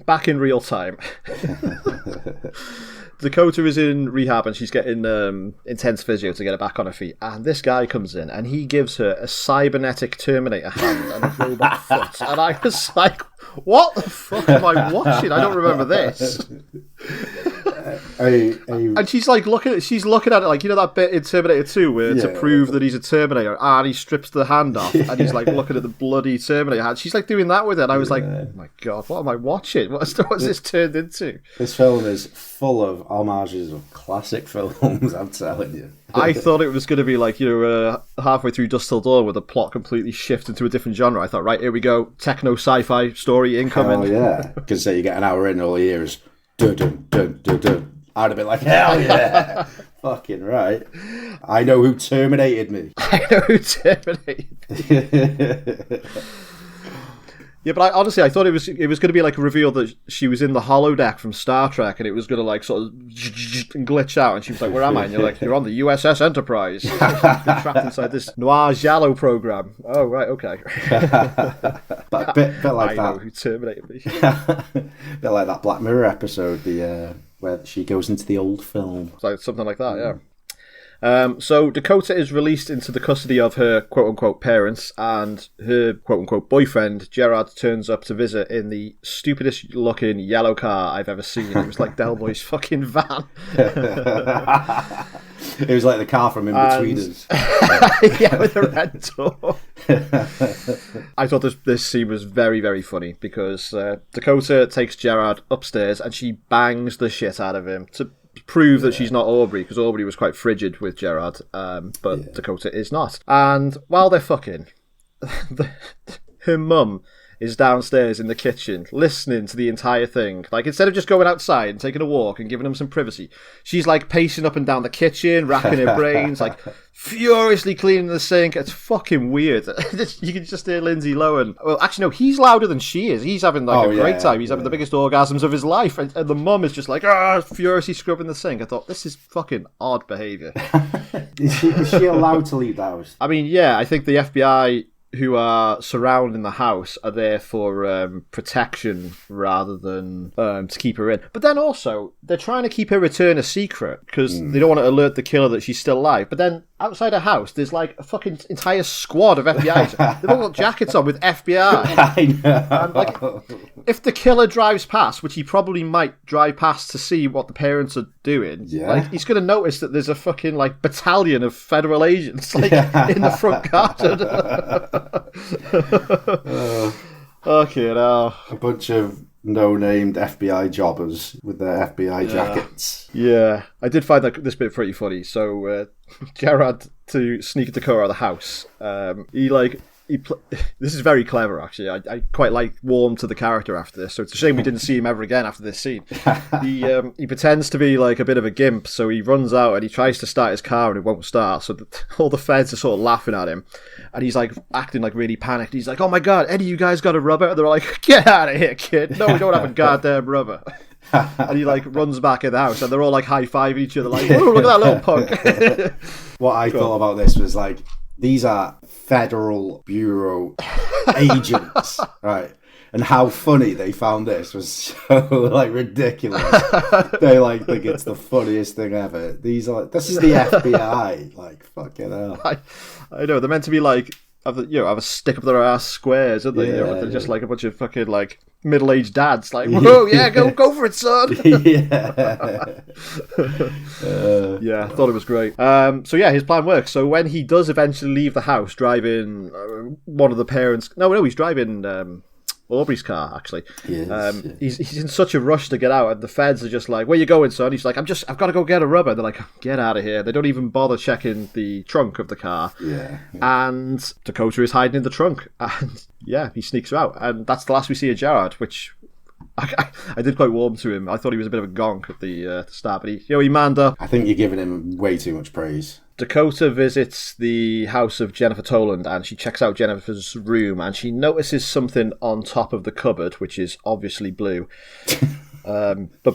Speaker 4: back in real time. Dakota is in rehab and she's getting intense physio to get her back on her feet. And this guy comes in and he gives her a cybernetic Terminator hand and a robot foot. And I was like, what the fuck am I watching? I don't remember this. And she's like looking at it like, you know that bit in Terminator 2 where to prove that he's a Terminator and he strips the hand off and he's like looking at the bloody Terminator hand. She's like doing that with it. And I was like, oh my God, what am I watching? What's this turned into?
Speaker 3: This film is full of homages of classic films, I'm telling you.
Speaker 4: I thought it was going to be like, halfway through Dusk Till Dawn where the plot completely shifted into a different genre. I thought, right, here we go, techno sci-fi story incoming.
Speaker 3: Oh yeah, because you get an hour in, all you hear is dun dun dun dun dun. I'd have been like, hell yeah, fucking right. I know who terminated me.
Speaker 4: I know who terminated me. Yeah, but honestly, I thought it was going to be like a reveal that she was in the holodeck from Star Trek, and it was going to like sort of glitch out, and she was like, "Where am I?" And you're like, "You're on the USS Enterprise, you're trapped inside this noir giallo program." Oh, right, okay.
Speaker 3: But a bit like
Speaker 4: I
Speaker 3: that.
Speaker 4: know who terminated me.
Speaker 3: Bit like that Black Mirror episode, where she goes into the old film.
Speaker 4: Like something like that, yeah. So Dakota is released into the custody of her quote-unquote parents, and her quote-unquote boyfriend, Gerard, turns up to visit in the stupidest looking yellow car I've ever seen. It was like Del Boy's fucking van.
Speaker 3: It was like the car from In-Betweeners.
Speaker 4: Yeah, with a red door. I thought this scene was very, very funny because Dakota takes Gerard upstairs and she bangs the shit out of him to prove that she's not Aubrey, because Aubrey was quite frigid with Gerard, but Dakota is not. And while they're fucking, her mum is downstairs in the kitchen listening to the entire thing. Like, instead of just going outside and taking a walk and giving him some privacy, she's like pacing up and down the kitchen, racking her brains, like furiously cleaning the sink. It's fucking weird. You can just hear Lindsay Lohan. Well, actually, no, he's louder than she is. He's having like a great time. He's having the biggest orgasms of his life. And the mum is just like, furiously scrubbing the sink. I thought, this is fucking odd behaviour.
Speaker 3: Is she allowed to leave the house?
Speaker 4: I mean, yeah, I think the FBI who are surrounding the house are there for protection rather than to keep her in. But then also, they're trying to keep her return a secret because they don't want to alert the killer that she's still alive. But then outside her house, there's like a fucking entire squad of FBI. They've all got jackets on with FBI.
Speaker 3: I know.
Speaker 4: And like, if the killer drives past, which he probably might drive past to see what the parents are doing, like, he's going to notice that there's a fucking like battalion of federal agents like in the front garden. Okay, now
Speaker 3: a bunch of no-named FBI jobbers with their FBI jackets.
Speaker 4: Yeah, I did find this bit pretty funny. So Gerard, to sneak Dakota out of the house, this is very clever, actually. I quite warmed to the character after this, so it's a shame we didn't see him ever again after this scene. He pretends to be like a bit of a gimp, so he runs out and he tries to start his car and it won't start, so all the feds are sort of laughing at him, and he's like acting like really panicked. He's like, "Oh my God, Eddie, you guys got a rubber?" And they're like, "Get out of here, kid. No, we don't have a goddamn rubber." And he like runs back in the house and they're all like high-fiving each other like, "Oh, look at that little punk."
Speaker 3: What I thought about this was like, these are Federal Bureau agents, right? And how funny they found this was so like ridiculous. They like think it's the funniest thing ever. These are this is the FBI, like fucking hell.
Speaker 4: I know they're meant to be like have a stick up their ass squares, aren't they? They're just like a bunch of fucking like middle-aged dads, like, "Whoa, yeah, go for it, son." Yeah, I thought it was great. So yeah, his plan works. So when he does eventually leave the house, driving one of the parents, no, he's driving. Aubrey's car, actually.
Speaker 3: He is, yeah.
Speaker 4: He's in such a rush to get out, and the feds are just like, "Where you going, son?" He's like, I've got to go get a rubber. They're like, "Get out of here." They don't even bother checking the trunk of the car.
Speaker 3: Yeah.
Speaker 4: And Dakota is hiding in the trunk, and yeah, he sneaks her out, and that's the last we see of Jared, which I did quite warm to him. I thought he was a bit of a gonk at the start, but he manned up.
Speaker 3: I think you're giving him way too much praise.
Speaker 4: Dakota visits the house of Jennifer Toland, and she checks out Jennifer's room, and she notices something on top of the cupboard, which is obviously blue. But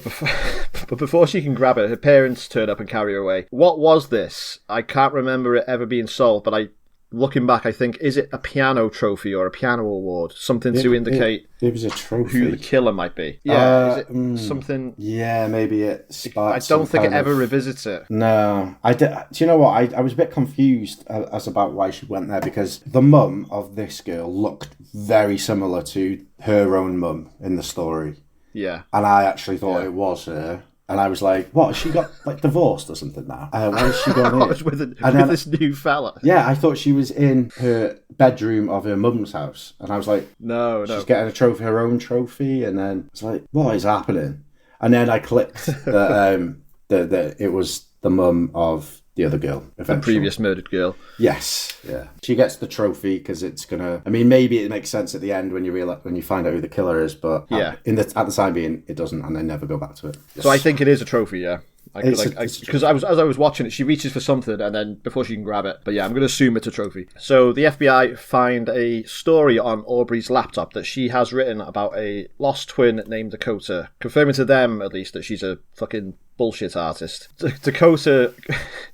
Speaker 4: before she can grab it, her parents turn up and carry her away. What was this? I can't remember it ever being solved, but looking back, I think, is it a piano trophy or a piano award? Something to indicate
Speaker 3: it was a trophy.
Speaker 4: Who the killer might be. Yeah, is it something?
Speaker 3: Yeah, maybe it sparks.
Speaker 4: I don't think it ever revisits it.
Speaker 3: No. Do you know what? I was a bit confused as about why she went there, because the mum of this girl looked very similar to her own mum in the story.
Speaker 4: Yeah.
Speaker 3: And I actually thought it was her. And I was like, what, has she got divorced or something now? Why is she going here?
Speaker 4: with this new fella.
Speaker 3: Yeah, I thought she was in her bedroom of her mum's house. And I was like,
Speaker 4: no.
Speaker 3: She's getting a trophy, her own trophy. And then it's like, what is happening? And then I clicked that it was the mum of the other girl.
Speaker 4: The previous murdered girl.
Speaker 3: Yes, yeah. She gets the trophy because it's gonna. I mean, maybe it makes sense at the end when you find out who the killer is, but at the time being, it doesn't, and they never go back to it. Yes.
Speaker 4: So I think it is a trophy, yeah. Because as I was watching it, she reaches for something, and then before she can grab it, but yeah, I'm going to assume it's a trophy. So the FBI find a story on Aubrey's laptop that she has written about a lost twin named Dakota, confirming to them at least that she's a fucking bullshit artist. Dakota,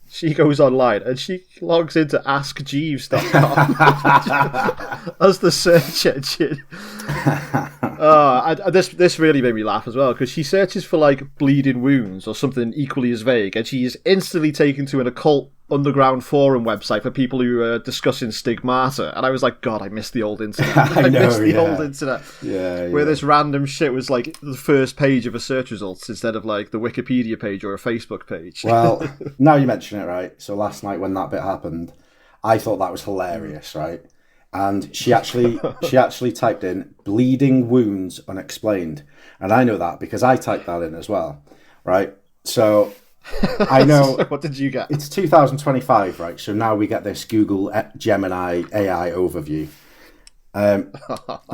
Speaker 4: she goes online and she logs into AskJeeves.com as the search engine. This really made me laugh as well, because she searches for like bleeding wounds or something equally as vague, and she is instantly taken to an occult underground forum website for people who are discussing stigmata. And I was like, God, I miss the old internet. I miss the old internet. Where this random shit was like the first page of a search results instead of like the Wikipedia page or a Facebook page.
Speaker 3: Well, now you mention it, right? So last night when that bit happened, I thought that was hilarious, right? And she actually typed in bleeding wounds unexplained. And I know that because I typed that in as well, right? So I know.
Speaker 4: What did you get?
Speaker 3: It's 2025, right? So now we get this Google Gemini AI overview. And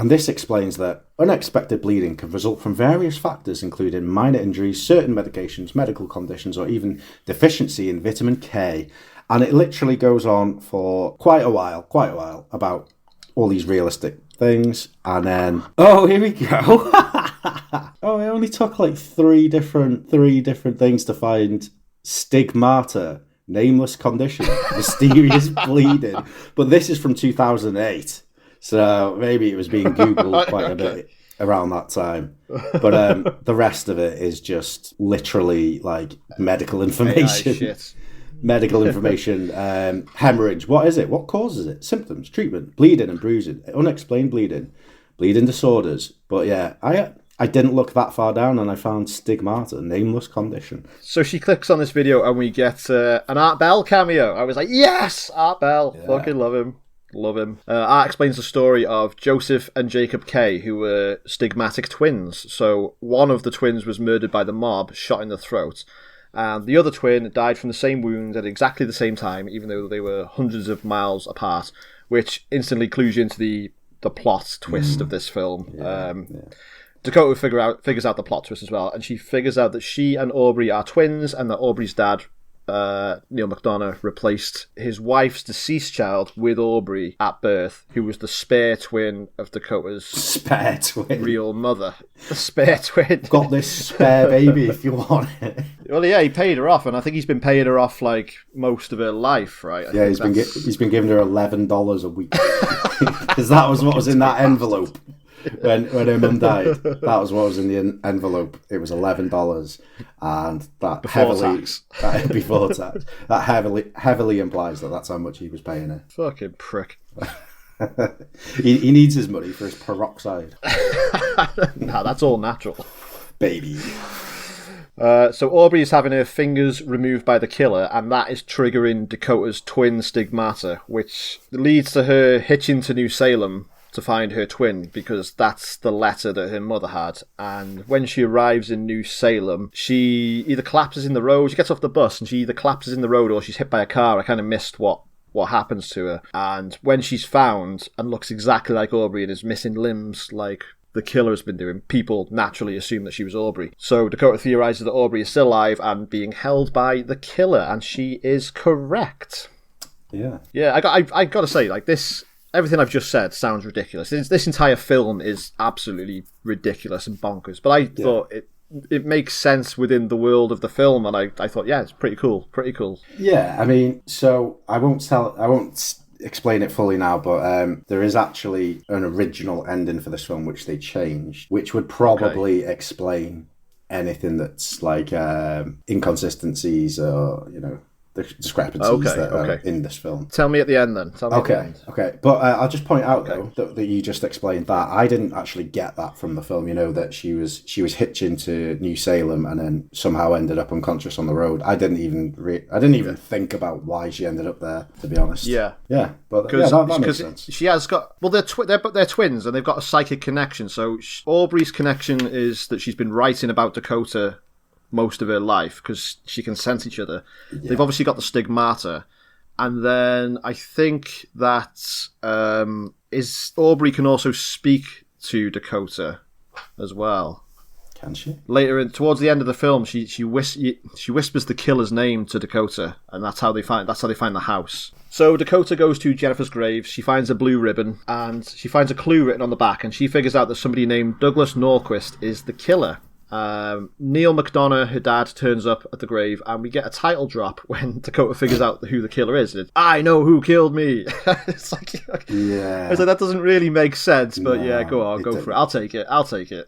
Speaker 3: this explains that unexpected bleeding can result from various factors, including minor injuries, certain medications, medical conditions, or even deficiency in vitamin K. And it literally goes on for quite a while about all these realistic things. And then, oh, here we go. Oh, it only took like three different things to find stigmata, nameless condition, mysterious bleeding. But this is from 2008. So maybe it was being Googled quite a bit around that time. But the rest of it is just literally like medical information.
Speaker 4: AI shit.
Speaker 3: Medical information, hemorrhage. What is it? What causes it? Symptoms, treatment, bleeding and bruising, unexplained bleeding disorders. But yeah, I didn't look that far down and I found stigmata, nameless condition.
Speaker 4: So she clicks on this video and we get an Art Bell cameo. I was like, yes, Art Bell. Yeah. Fucking love him. Love him. Art explains the story of Joseph and Jacob Kay, who were stigmatic twins. So one of the twins was murdered by the mob, shot in the throat. And the other twin died from the same wounds at exactly the same time, even though they were hundreds of miles apart, which instantly clues you into the plot twist of this film. Dakota figures out the plot twist as well, and she figures out that she and Aubrey are twins, and that Aubrey's dad, Neil McDonough, replaced his wife's deceased child with Aubrey at birth, who was the spare twin of Dakota's real mother. The spare twin.
Speaker 3: Got this spare baby if you want it.
Speaker 4: Well, yeah, he paid her off, and I think he's been paying her off like most of her life, right?
Speaker 3: He's been giving her $11 a week because that was what was in that envelope. When her mum died, that was what was in the envelope. It was $11, and that before tax. That heavily implies that that's how much he was paying her.
Speaker 4: Fucking prick.
Speaker 3: he needs his money for his peroxide.
Speaker 4: Nah, that's all natural,
Speaker 3: baby.
Speaker 4: So Aubrey is having her fingers removed by the killer, and that is triggering Dakota's twin stigmata, which leads to her hitching to New Salem to find her twin, because that's the letter that her mother had. And when she arrives in New Salem, she either collapses in the road, she gets off the bus and she either collapses in the road or she's hit by a car. I kind of missed what happens to her. And when she's found and looks exactly like Aubrey and is missing limbs like the killer has been doing, people naturally assume that she was Aubrey. So Dakota theorizes that Aubrey is still alive and being held by the killer, and she is correct.
Speaker 3: Yeah.
Speaker 4: Yeah, I got to say, like, this, everything I've just said sounds ridiculous. This entire film is absolutely ridiculous and bonkers, but I thought it makes sense within the world of the film, and I thought, yeah, it's pretty cool.
Speaker 3: Yeah, I mean, so I won't explain it fully now, but there is actually an original ending for this film which they changed, which would probably explain anything that's like inconsistencies or, you know, the discrepancies that are in this film.
Speaker 4: Tell me at the end then.
Speaker 3: Okay. But I'll just point out though that you just explained that I didn't actually get that from the film. You know, that she was hitching to New Salem and then somehow ended up unconscious on the road. I didn't even think about why she ended up there, to be honest. Yeah. But that makes sense.
Speaker 4: She has got, well, they're twins and they've got a psychic connection. So Aubrey's connection is that she's been writing about Dakota most of her life because she can sense each other. Yeah. They've obviously got the stigmata, and then I think that Aubrey can also speak to Dakota as well.
Speaker 3: Can she?
Speaker 4: Later, towards the end of the film, she whispers the killer's name to Dakota, and that's how they find the house. So Dakota goes to Jennifer's grave. She finds a blue ribbon, and she finds a clue written on the back, and she figures out that somebody named Douglas Norquist is the killer. Neil McDonough, her dad, turns up at the grave, and we get a title drop when Dakota figures out who the killer is. It's, I know who killed me. It's like,
Speaker 3: yeah.
Speaker 4: It's like, that doesn't really make sense, but yeah, go on, go for it. I'll take it.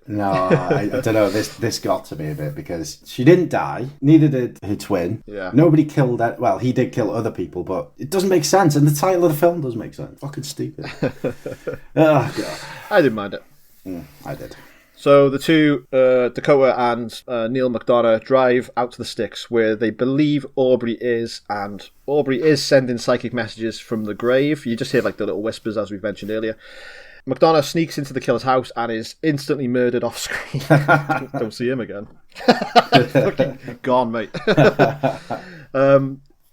Speaker 3: No, I don't know. This got to me a bit because she didn't die. Neither did her twin.
Speaker 4: Yeah.
Speaker 3: Nobody killed that. Well, he did kill other people, but it doesn't make sense. And the title of the film doesn't make sense. Fucking stupid. Oh god.
Speaker 4: I didn't mind it.
Speaker 3: I did.
Speaker 4: So the two, Dakota and Neil McDonough, drive out to the sticks where they believe Aubrey is, and Aubrey is sending psychic messages from the grave. You just hear like the little whispers, as we've mentioned earlier. McDonough sneaks into the killer's house and is instantly murdered off screen. Don't see him again. Fucking gone, mate.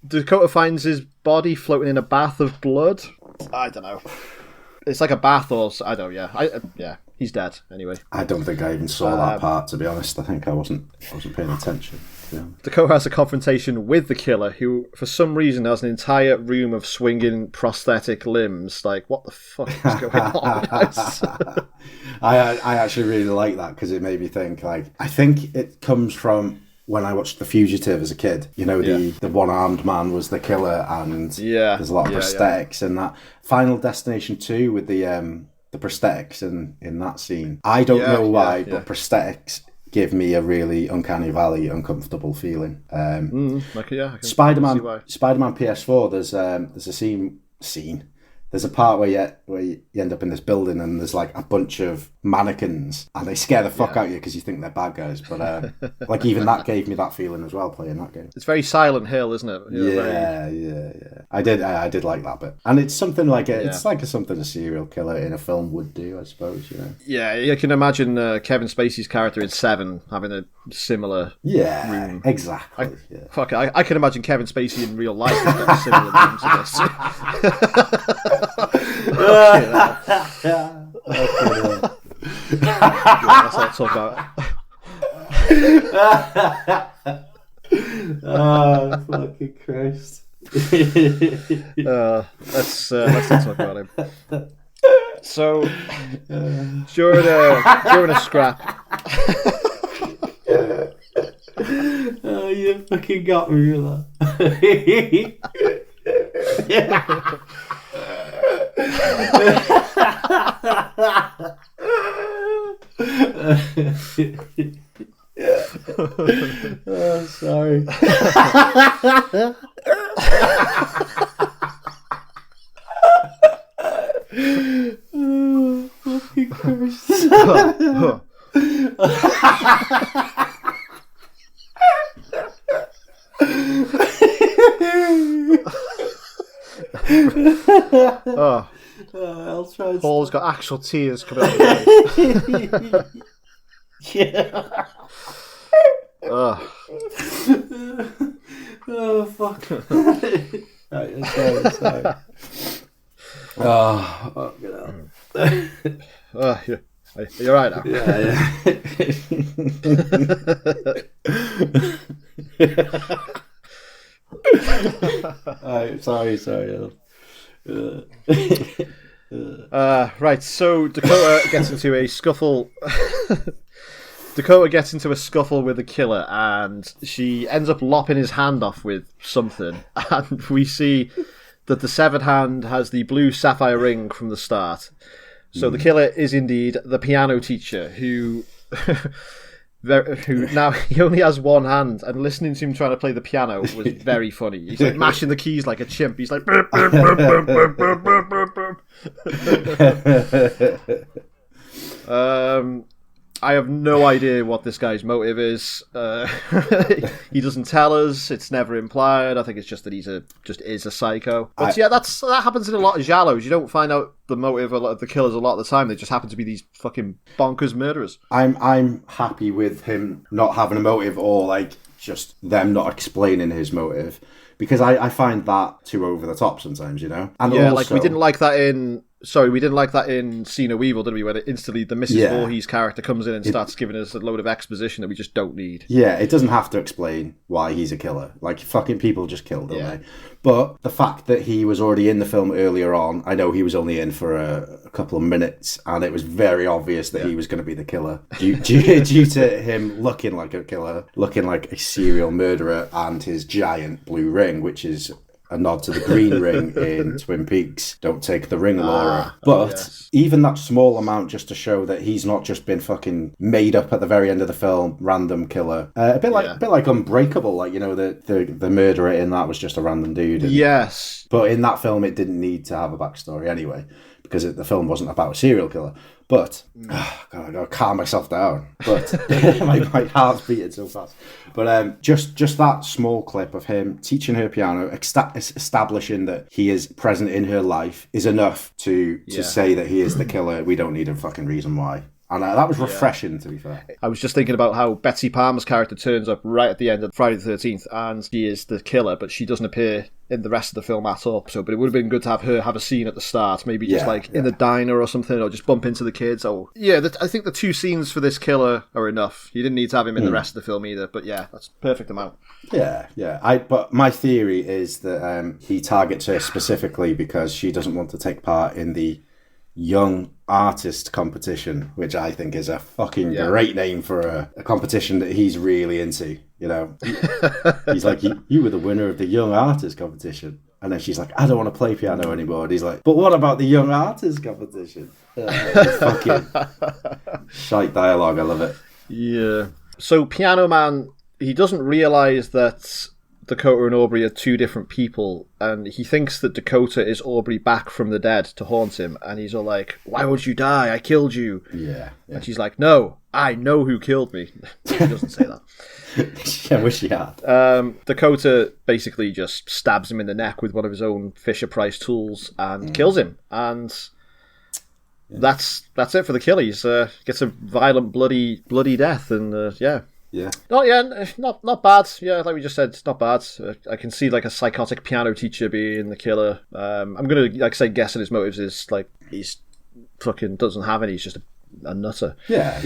Speaker 4: Dakota finds his body floating in a bath of blood. I don't know. It's like a bath or... I don't know, yeah. He's dead, anyway.
Speaker 3: I don't think I even saw that part, to be honest. I think I wasn't paying attention. Yeah.
Speaker 4: Dakota has a confrontation with the killer, who, for some reason, has an entire room of swinging prosthetic limbs. Like, what the fuck is going on, guys?
Speaker 3: I actually really like that, because it made me think, like... I think it comes from... when I watched The Fugitive as a kid, you know, the one-armed man was the killer, and there's a lot of prosthetics in that. Final Destination 2 with the prosthetics in that scene. I don't know why, but prosthetics give me a really uncanny valley, uncomfortable feeling. Spider-Man PS4, there's a scene. There's a part where you end up in this building and there's like a bunch of mannequins and they scare the fuck out of you because you think they're bad guys. But like even that gave me that feeling as well, playing that game.
Speaker 4: It's very Silent Hill, isn't it?
Speaker 3: Yeah. I did like that bit, and it's something like it's like something a serial killer in a film would do, I suppose. You know.
Speaker 4: Yeah, you can imagine Kevin Spacey's character in Seven having a similar room.
Speaker 3: Exactly.
Speaker 4: Fuck it, I can imagine Kevin Spacey in real life having a similar room to this. That's what I'll talk about.
Speaker 3: Oh, fucking Christ.
Speaker 4: Let's not talk about him. So, during a scrap.
Speaker 3: Oh, you fucking got me with that. Oh, sorry. Oh, fucking Christ. I'll try and
Speaker 4: Paul's got actual tears coming out of his eyes.
Speaker 3: Yeah.
Speaker 4: Ugh.
Speaker 3: Oh, fuck. Right, sorry. Oh, good hell.
Speaker 4: You're right now.
Speaker 3: Yeah. Alright, sorry.
Speaker 4: Right, so Dakota gets into a scuffle. Dakota gets into a scuffle with the killer, and she ends up lopping his hand off with something. And we see that the severed hand has the blue sapphire ring from the start. So the killer is indeed the piano teacher who now he only has one hand, and listening to him trying to play the piano was very funny. He's like mashing the keys like a chimp. He's like burp, burp, burp, burp, burp, burp, burp, burp, burp. I have no idea what this guy's motive is. He doesn't tell us. It's never implied. I think it's just that he's just is a psycho. But that happens in a lot of giallos. You don't find out the motive of the killers a lot of the time. They just happen to be these fucking bonkers murderers.
Speaker 3: I'm happy with him not having a motive, or like just them not explaining his motive, because I find that too over the top sometimes, you know. And
Speaker 4: yeah,
Speaker 3: also,
Speaker 4: like we didn't like that in See No Evil, did we? When instantly the Mrs. Voorhees character comes in and starts giving us a load of exposition that we just don't need.
Speaker 3: Yeah, it doesn't have to explain why he's a killer. Like, fucking people just killed him, right? But the fact that he was already in the film earlier on, I know he was only in for a couple of minutes, and it was very obvious that he was going to be the killer due to him looking like a killer, looking like a serial murderer, and his giant blue ring, which is a nod to the green ring in Twin Peaks. Don't take the ring, Laura. But even that small amount, just to show that he's not just been fucking made up at the very end of the film, random killer. A bit like Unbreakable, like, you know, the murderer in that was just a random dude.
Speaker 4: Yes.
Speaker 3: But in that film, it didn't need to have a backstory anyway, because the film wasn't about a serial killer. But God, I gotta calm myself down. But my heart's beating so fast. But just that small clip of him teaching her piano, establishing that he is present in her life, is enough to say that he is the killer. We don't need a fucking reason why. And that was refreshing, to be fair.
Speaker 4: I was just thinking about how Betsy Palmer's character turns up right at the end of Friday the 13th, and she is the killer, but she doesn't appear in the rest of the film at all. But it would have been good to have her have a scene at the start, maybe just in the diner or something, or just bump into the kids. Oh, yeah, I think the 2 scenes for this killer are enough. You didn't need to have him in the rest of the film either, but yeah, that's perfect amount.
Speaker 3: Yeah. But my theory is that he targets her specifically because she doesn't want to take part in the young artist competition, which I think is a fucking great name for a competition that he's really into, you know. He's like, you were the winner of the young artist competition, and then she's like, I don't want to play piano anymore, and he's like, but what about the young artist competition? Fucking shite dialogue. I love it.
Speaker 4: Yeah. So Piano Man, he doesn't realise that Dakota and Aubrey are 2 different people, and he thinks that Dakota is Aubrey back from the dead to haunt him, and he's all like, why would you die? I killed you.
Speaker 3: Yeah.
Speaker 4: And she's like, no, I know who killed me. She doesn't say that.
Speaker 3: I wish he had.
Speaker 4: Dakota basically just stabs him in the neck with one of his own Fisher-Price tools and kills him, and that's it for the kill. He gets a violent, bloody death, and
Speaker 3: Yeah.
Speaker 4: Not bad. Yeah, like we just said, it's not bad. I can see like a psychotic piano teacher being the killer. I'm gonna guess that his motives is like he's fucking doesn't have any. He's just a nutter.
Speaker 3: Yeah.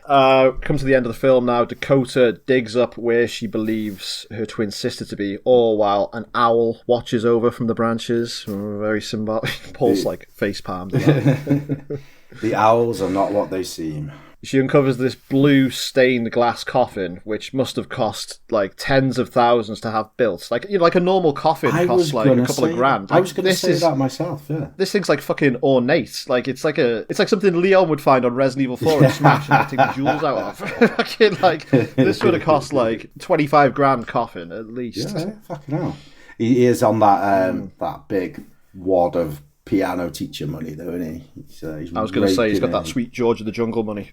Speaker 4: Come to the end of the film now. Dakota digs up where she believes her twin sister to be, all while an owl watches over from the branches. Very symbolic. Paul's like face palmed.
Speaker 3: The owls are not what they seem.
Speaker 4: She uncovers this blue stained glass coffin, which must have cost like tens of thousands to have built. Like, you know, like a normal coffin costs like a couple of grand.
Speaker 3: I was going to say that myself. Yeah,
Speaker 4: this thing's like fucking ornate. Like it's like something Leon would find on Resident Evil 4 and smash and take the jewels out of. Fucking like this would have cost like 25 grand coffin at least.
Speaker 3: Yeah, fucking hell. He is on that that big wad of piano teacher money, though, isn't he? He's
Speaker 4: I was going to say he's got that sweet George of the Jungle money.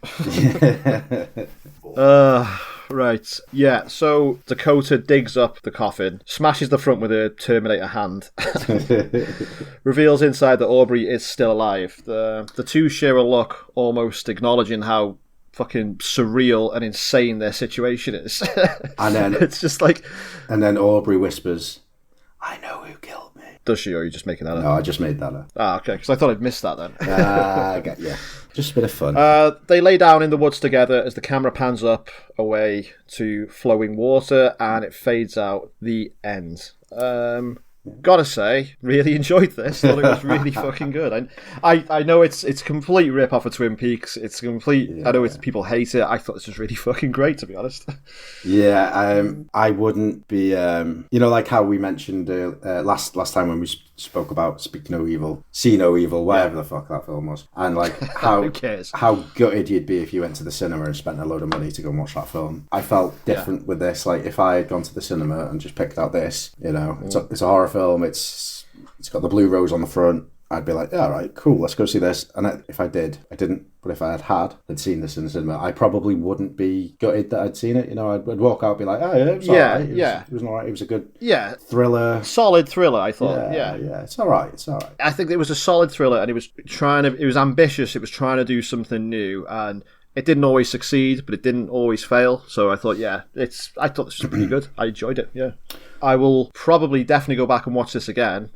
Speaker 4: Right. Yeah, so Dakota digs up the coffin, smashes the front with a Terminator hand, reveals inside that Aubrey is still alive. The two share a look, almost acknowledging how fucking surreal and insane their situation is.
Speaker 3: And then
Speaker 4: it's just like...
Speaker 3: And then Aubrey whispers, "I know who killed me."
Speaker 4: Does she, or are you just making that up?
Speaker 3: No, I just made that up.
Speaker 4: Ah, okay, because I thought I'd missed that then.
Speaker 3: Yeah, just a bit of fun.
Speaker 4: They lay down in the woods together as the camera pans up away to flowing water and it fades out. The end. Gotta say, really enjoyed this. Thought it was really fucking good. I know it's a complete rip off of Twin Peaks. It's complete. Yeah. I know people hate it. I thought this was really fucking great, to be honest.
Speaker 3: Yeah, I wouldn't be. Like how we mentioned last time when we spoke about Speak No Evil, See No Evil, whatever the fuck that film was, and like how
Speaker 4: who cares?
Speaker 3: How gutted you'd be if you went to the cinema and spent a load of money to go and watch that film. I felt different with this. Like if I had gone to the cinema and just picked out this, it's a horror film. It's got the blue rose on the front. I'd be like, yeah, all right, cool, let's go see this. And if I didn't. But if I had seen this in the cinema, I probably wouldn't be gutted that I'd seen it. I'd walk out and be like, oh, yeah, it was all right. It was all right. It was a good thriller.
Speaker 4: Solid thriller, I thought. Yeah.
Speaker 3: It's all right.
Speaker 4: I think it was a solid thriller, and it was ambitious. It was trying to do something new, and it didn't always succeed, but it didn't always fail. So I thought, I thought this was pretty good. I enjoyed it. Yeah, I will definitely go back and watch this again.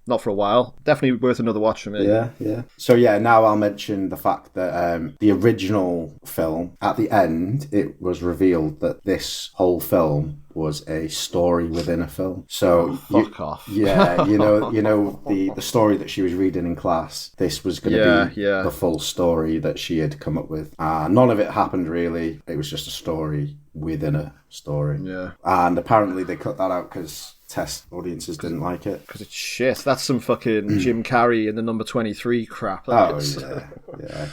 Speaker 4: Not for a while. Definitely worth another watch for me.
Speaker 3: Yeah. So now I'll mention the fact that the original film, at the end, it was revealed that this whole film was a story within a film. So
Speaker 4: fuck off.
Speaker 3: Yeah, the story that she was reading in class. This was going to be the full story that she had come up with. None of it happened really. It was just a story within a story.
Speaker 4: Yeah.
Speaker 3: And apparently they cut that out because test audiences didn't like it.
Speaker 4: Because it's shit. That's some fucking Jim Carrey in the number 23 crap.
Speaker 3: Yeah.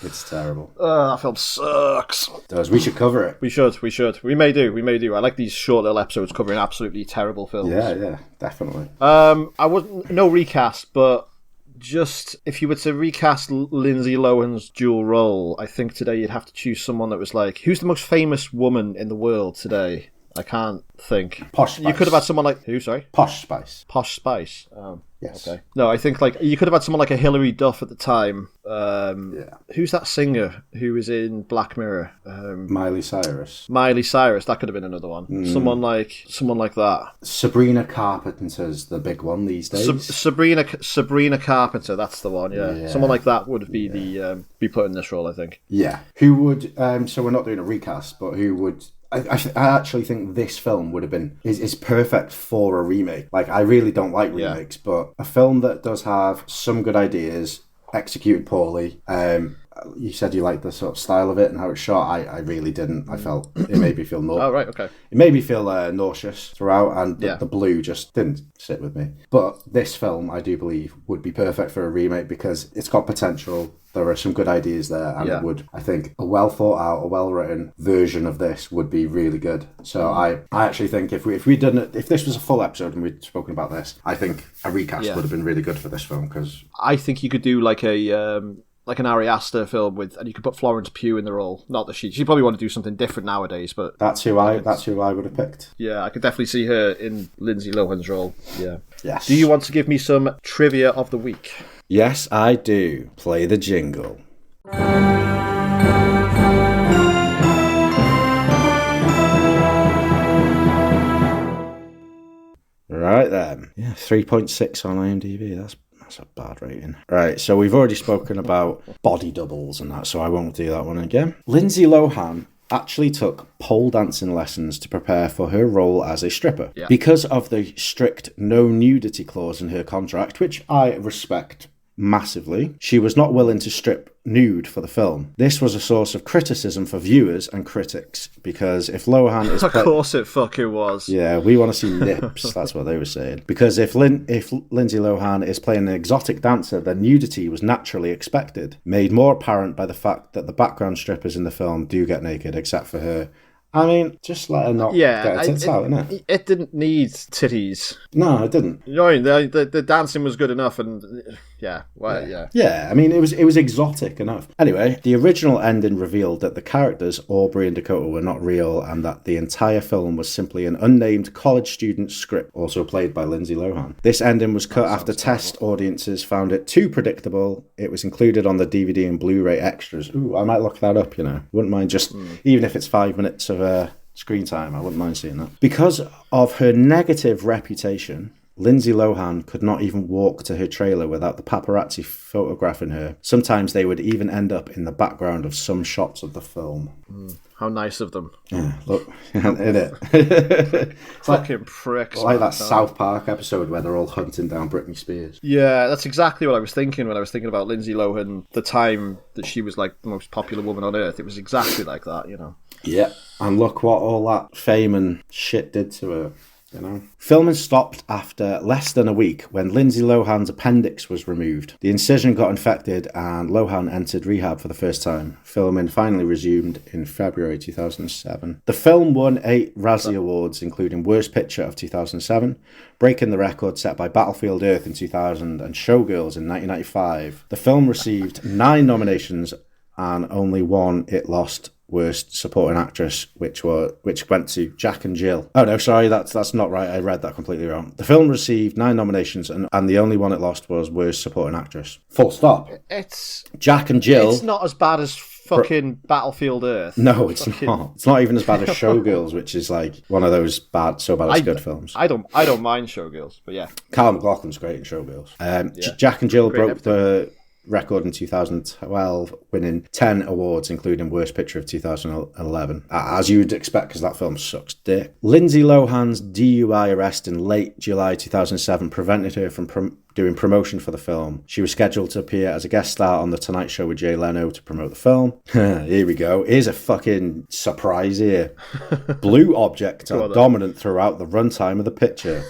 Speaker 3: It's terrible.
Speaker 4: That film sucks.
Speaker 3: It does. We should cover it.
Speaker 4: We should. We may do. I like these short little episodes covering absolutely terrible films.
Speaker 3: Yeah, definitely.
Speaker 4: I wasn't no recast, but just if you were to recast Lindsay Lohan's dual role, I think today you'd have to choose someone that was like, who's the most famous woman in the world today? I can't think.
Speaker 3: Posh Spice.
Speaker 4: You could have had someone like who? Sorry,
Speaker 3: Posh Spice.
Speaker 4: Posh Spice.
Speaker 3: Yes.
Speaker 4: Okay. No, I think like you could have had someone like a Hilary Duff at the time. Who's that singer who was in Black Mirror?
Speaker 3: Miley Cyrus.
Speaker 4: That could have been another one. Someone like that.
Speaker 3: Sabrina Carpenter's the big one these days.
Speaker 4: Sabrina Carpenter. That's the one. Yeah. Someone like that would be be put in this role, I think.
Speaker 3: Yeah. Who would? So we're not doing a recast, but who would? I actually think this film would have been is perfect for a remake. Like, I really don't like remakes, but a film that does have some good ideas, executed poorly. You said you liked the sort of style of it and how it's shot. I really didn't. I felt it made me feel nauseous.
Speaker 4: Oh, right, okay.
Speaker 3: It made me feel nauseous throughout, and the blue just didn't sit with me. But this film, I do believe, would be perfect for a remake because it's got potential. There are some good ideas there, and it would, I think, a well thought out, a well written version of this would be really good. So I actually think if this was a full episode and we'd spoken about this, I think a recast would have been really good for this film because
Speaker 4: I think you could do like an Ari Aster film and you could put Florence Pugh in the role. Not that she probably want to do something different nowadays, but
Speaker 3: that's who I would have picked.
Speaker 4: Yeah, I could definitely see her in Lindsay Lohan's role. Yeah.
Speaker 3: Yes.
Speaker 4: Do you want to give me some trivia of the week?
Speaker 3: Yes, I do. Play the jingle. Right then. Yeah, 3.6 on IMDb. That's a bad rating. Right, so we've already spoken about body doubles and that, so I won't do that one again. Lindsay Lohan actually took pole dancing lessons to prepare for her role as a stripper. Yeah. Because of the strict no nudity clause in her contract, which I respect massively, she was not willing to strip nude for the film. This was a source of criticism for viewers and critics, because if Lohan is...
Speaker 4: Of course it fucking was.
Speaker 3: Yeah, we want to see nips, that's what they were saying. Because if Lindsay Lohan is playing an exotic dancer, then nudity was naturally expected, made more apparent by the fact that the background strippers in the film do get naked, except for her. I mean, just let her not get her tits out, innit?
Speaker 4: It didn't need titties.
Speaker 3: No, it didn't.
Speaker 4: You know, the dancing was good enough, and Yeah. Well, yeah.
Speaker 3: Yeah, I mean, it was exotic enough. Anyway, the original ending revealed that the characters, Aubrey and Dakota, were not real, and that the entire film was simply an unnamed college student script, also played by Lindsay Lohan. This ending was cut after test audiences found it too predictable. It was included on the DVD and Blu-ray extras. Ooh, I might look that up, Wouldn't mind just, even if it's 5 minutes of screen time, I wouldn't mind seeing that. Because of her negative reputation, Lindsay Lohan could not even walk to her trailer without the paparazzi photographing her. Sometimes they would even end up in the background of some shots of the film.
Speaker 4: How nice of them.
Speaker 3: Yeah, look, in it. It's
Speaker 4: fucking pricks.
Speaker 3: Like that South Park episode where they're all hunting down Britney Spears.
Speaker 4: Yeah, that's exactly what I was thinking when I was thinking about Lindsay Lohan, the time that she was like the most popular woman on earth. It was exactly like that,
Speaker 3: Yeah, and look what all that fame and shit did to her. Filming stopped after less than a week when Lindsay Lohan's appendix was removed. The incision got infected and Lohan entered rehab for the first time. Filming finally resumed in February 2007. The film won 8 Razzie Awards, including Worst Picture of 2007, breaking the record set by Battlefield Earth in 2000 and Showgirls in 1995. The film received 9 nominations and only one it lost Worst Supporting Actress, which went to Jack and Jill. Oh no, sorry, that's not right. I read that completely wrong. The film received 9 nominations, and the only one it lost was Worst Supporting Actress. Full stop.
Speaker 4: It's
Speaker 3: Jack and Jill.
Speaker 4: It's not as bad as fucking Battlefield Earth.
Speaker 3: No, it's not. It's not even as bad as Showgirls, which is like one of those so bad it's good films.
Speaker 4: I don't mind Showgirls, but yeah.
Speaker 3: Carl McLaughlin's great in Showgirls. Jack and Jill broke the record in 2012, winning 10 awards, including Worst Picture of 2011. As you would expect, because that film sucks dick. Lindsay Lohan's DUI arrest in late July 2007 prevented her from doing promotion for the film. She was scheduled to appear as a guest star on The Tonight Show with Jay Leno to promote the film. Here we go. Here's a fucking surprise here. Blue objects are dominant throughout the runtime of the picture,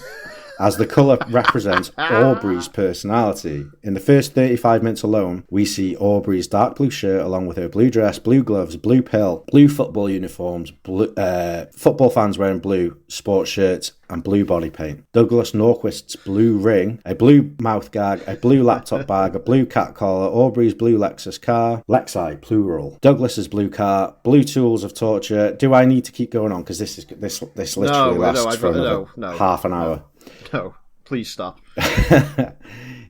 Speaker 3: as the colour represents Aubrey's personality. In the first 35 minutes alone, we see Aubrey's dark blue shirt along with her blue dress, blue gloves, blue pill, blue football uniforms, football fans wearing blue sports shirts, and blue body paint. Douglas Norquist's blue ring, a blue mouth gag, a blue laptop bag, a blue cat collar, Aubrey's blue Lexus car, Lexi, plural, Douglas's blue car, blue tools of torture. Do I need to keep going on? Because this literally lasts for another half an hour.
Speaker 4: No, please stop.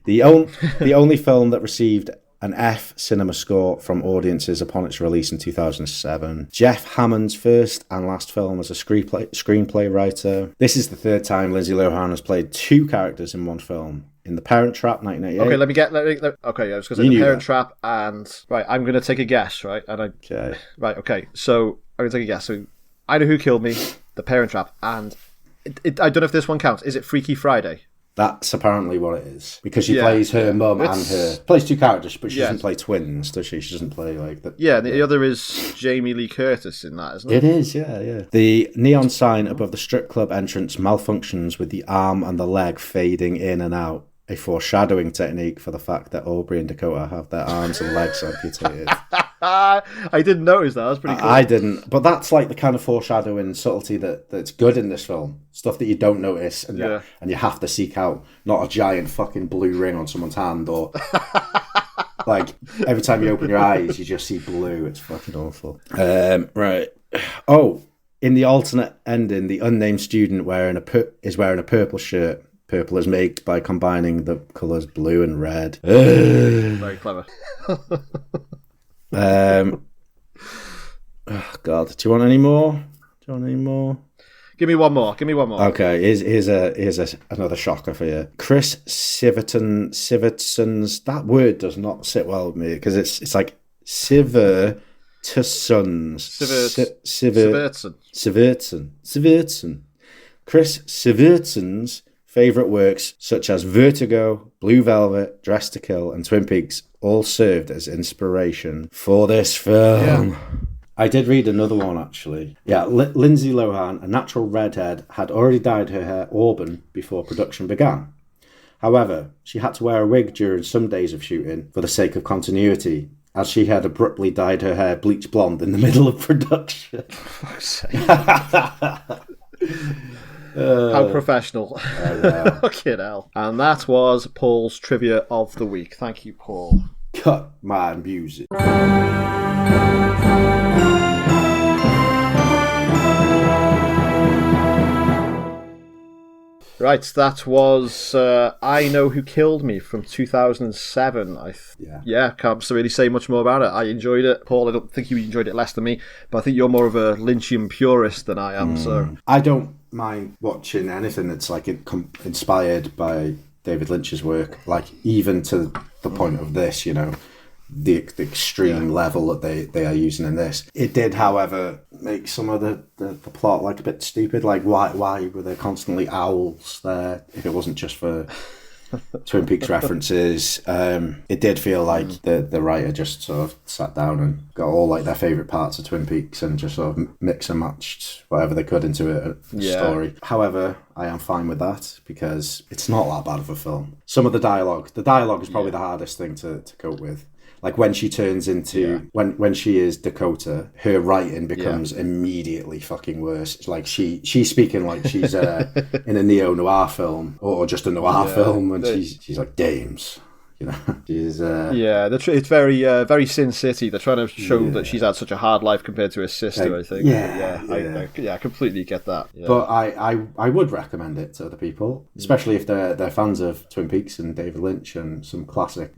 Speaker 3: The only film that received an F cinema score from audiences upon its release in 2007. Jeff Hammond's first and last film as a screenplay writer. This is the 3rd time Lindsay Lohan has played 2 characters in one film. In The Parent Trap, 1988.
Speaker 4: Okay, I was going to say The Parent Trap and... Right, I'm going to take a guess, right?
Speaker 3: Okay.
Speaker 4: Right, okay, so I'm going to take a guess. So I Know Who Killed Me, The Parent Trap, and... I don't know if this one counts. Is it Freaky Friday?
Speaker 3: That's apparently what it is. Because she plays her mum and her... Plays 2 characters, but she doesn't play twins, does she? She doesn't play like...
Speaker 4: The other is Jamie Lee Curtis in that, isn't it?
Speaker 3: It is, yeah. The neon sign above the strip club entrance malfunctions with the arm and the leg fading in and out. A foreshadowing technique for the fact that Aubrey and Dakota have their arms and legs amputated.
Speaker 4: I didn't notice that. That's pretty cool.
Speaker 3: I didn't. But that's like the kind of foreshadowing subtlety that's good in this film. Stuff that you don't notice and you have to seek out. Not a giant fucking blue ring on someone's hand or... like, every time you open your eyes, you just see blue. It's fucking awful. Right. Oh, in the alternate ending, the unnamed student is wearing a purple shirt. Purple is made by combining the colours blue and red.
Speaker 4: Very clever.
Speaker 3: Oh God! Do you want any more?
Speaker 4: Give me one more.
Speaker 3: Okay, here's another shocker for you. Chris Sivertson's. That word does not sit well with me because it's like Sivertson's. Sivertson. Chris Sivertson's favourite works such as Vertigo, Blue Velvet, Dress to Kill, and Twin Peaks all served as inspiration for this film. Yeah. I did read another one, actually. Yeah, Lindsay Lohan, a natural redhead, had already dyed her hair auburn before production began. However, she had to wear a wig during some days of shooting for the sake of continuity, as she had abruptly dyed her hair bleach blonde in the middle of production.
Speaker 4: For fuck's sake. How professional. Fucking hell. And that was Paul's Trivia of the Week. Thank you, Paul.
Speaker 3: Cut my music.
Speaker 4: Right, that was I Know Who Killed Me from 2007. Can't really say much more about it. I enjoyed it. Paul, I don't think you enjoyed it less than me, but I think you're more of a Lynchian purist than I am. So
Speaker 3: I don't mind watching anything that's like inspired by David Lynch's work, like even to the point of this, you know, the extreme level that they are using in this. It did, however, make some of the plot like a bit stupid. Like why were there constantly owls there if it wasn't just for Twin Peaks references? It did feel like the writer just sort of sat down and got all like their favourite parts of Twin Peaks and just sort of mix and matched whatever they could into a story. However, I am fine with that because it's not that bad of a film. Some of the dialogue is probably the hardest thing to cope with. Like when she turns into when she is Dakota, her writing becomes immediately fucking worse. It's like she's speaking like she's in a neo-noir film or just a noir film, and she's like dames. You know, she's
Speaker 4: it's very Sin City. They're trying to show that she's had such a hard life compared to her sister. I think. I completely get that. Yeah.
Speaker 3: But I would recommend it to other people, especially if they're fans of Twin Peaks and David Lynch and some classic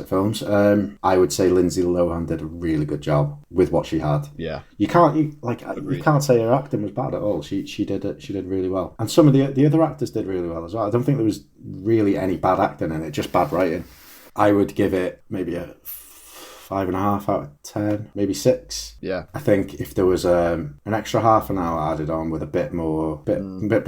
Speaker 3: films. I would say Lindsay Lohan did a really good job with what she had.
Speaker 4: Yeah,
Speaker 3: you can't say her acting was bad at all. She did it. She did really well, and some of the other actors did really well as well. I don't think there was really any bad acting in it, just bad writing. I would give it maybe a 5.5 out of 10, maybe 6.
Speaker 4: Yeah.
Speaker 3: I think if there was an extra half an hour added on with a bit more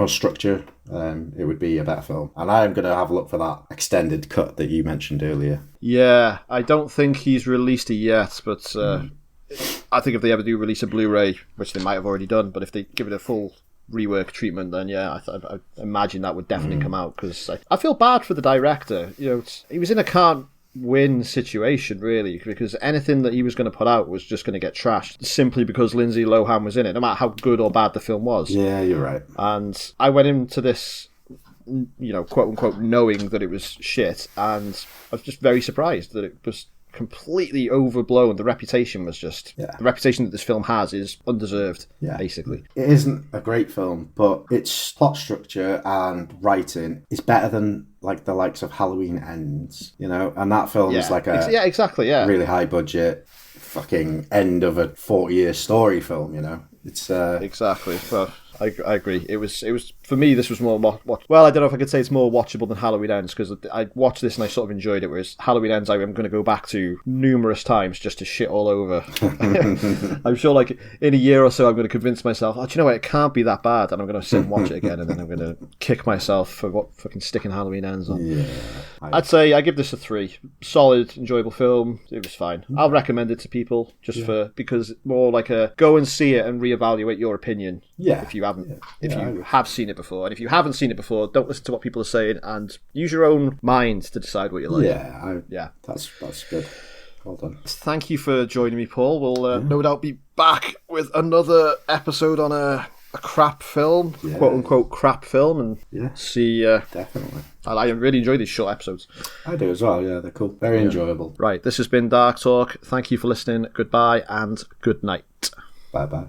Speaker 3: structure, it would be a better film. And I am going to have a look for that extended cut that you mentioned earlier.
Speaker 4: Yeah, I don't think he's released it yet, but I think if they ever do release a Blu-ray, which they might have already done, but if they give it a full rework treatment, then I imagine that would definitely come out, because I feel bad for the director. You know, he was in a can't win situation really, because anything that he was going to put out was just going to get trashed simply because Lindsay Lohan was in it, no matter how good or bad the film was.
Speaker 3: Yeah, you're right.
Speaker 4: And I went into this, you know, quote unquote, knowing that it was shit, and I was just very surprised that it was completely overblown. The reputation was just the reputation that this film has is undeserved. Basically, it
Speaker 3: isn't a great film, but its plot structure and writing is better than like the likes of Halloween Ends, you know, and that film is like a really high budget fucking end of a 40-year story film, you know. It's
Speaker 4: exactly. Well, I agree. It was for me. This was more well, I don't know if I could say it's more watchable than Halloween Ends, because I watched this and I sort of enjoyed it. Whereas Halloween Ends, I'm going to go back to numerous times just to shit all over. I'm sure, like in a year or so, I'm going to convince myself, oh, do you know what? It can't be that bad, and I'm going to sit and watch it again, and then I'm going to kick myself for fucking sticking Halloween Ends on. Yeah, I'd say I give this a 3. Solid, enjoyable film. It was fine. I'll recommend it to people because more like a go and see it and reevaluate your opinion. Yeah, if you haven't, if you have seen it before, and if you haven't seen it before, don't listen to what people are saying and use your own mind to decide what you like.
Speaker 3: That's good. Well done.
Speaker 4: Thank you for joining me, Paul. We'll no doubt be back with another episode on a crap film, quote unquote crap film, and see.
Speaker 3: Definitely.
Speaker 4: I really enjoy these short episodes.
Speaker 3: I do as well. Yeah, they're cool. Very enjoyable.
Speaker 4: Right. This has been Dark Talk. Thank you for listening. Goodbye and good night.
Speaker 3: Bye bye.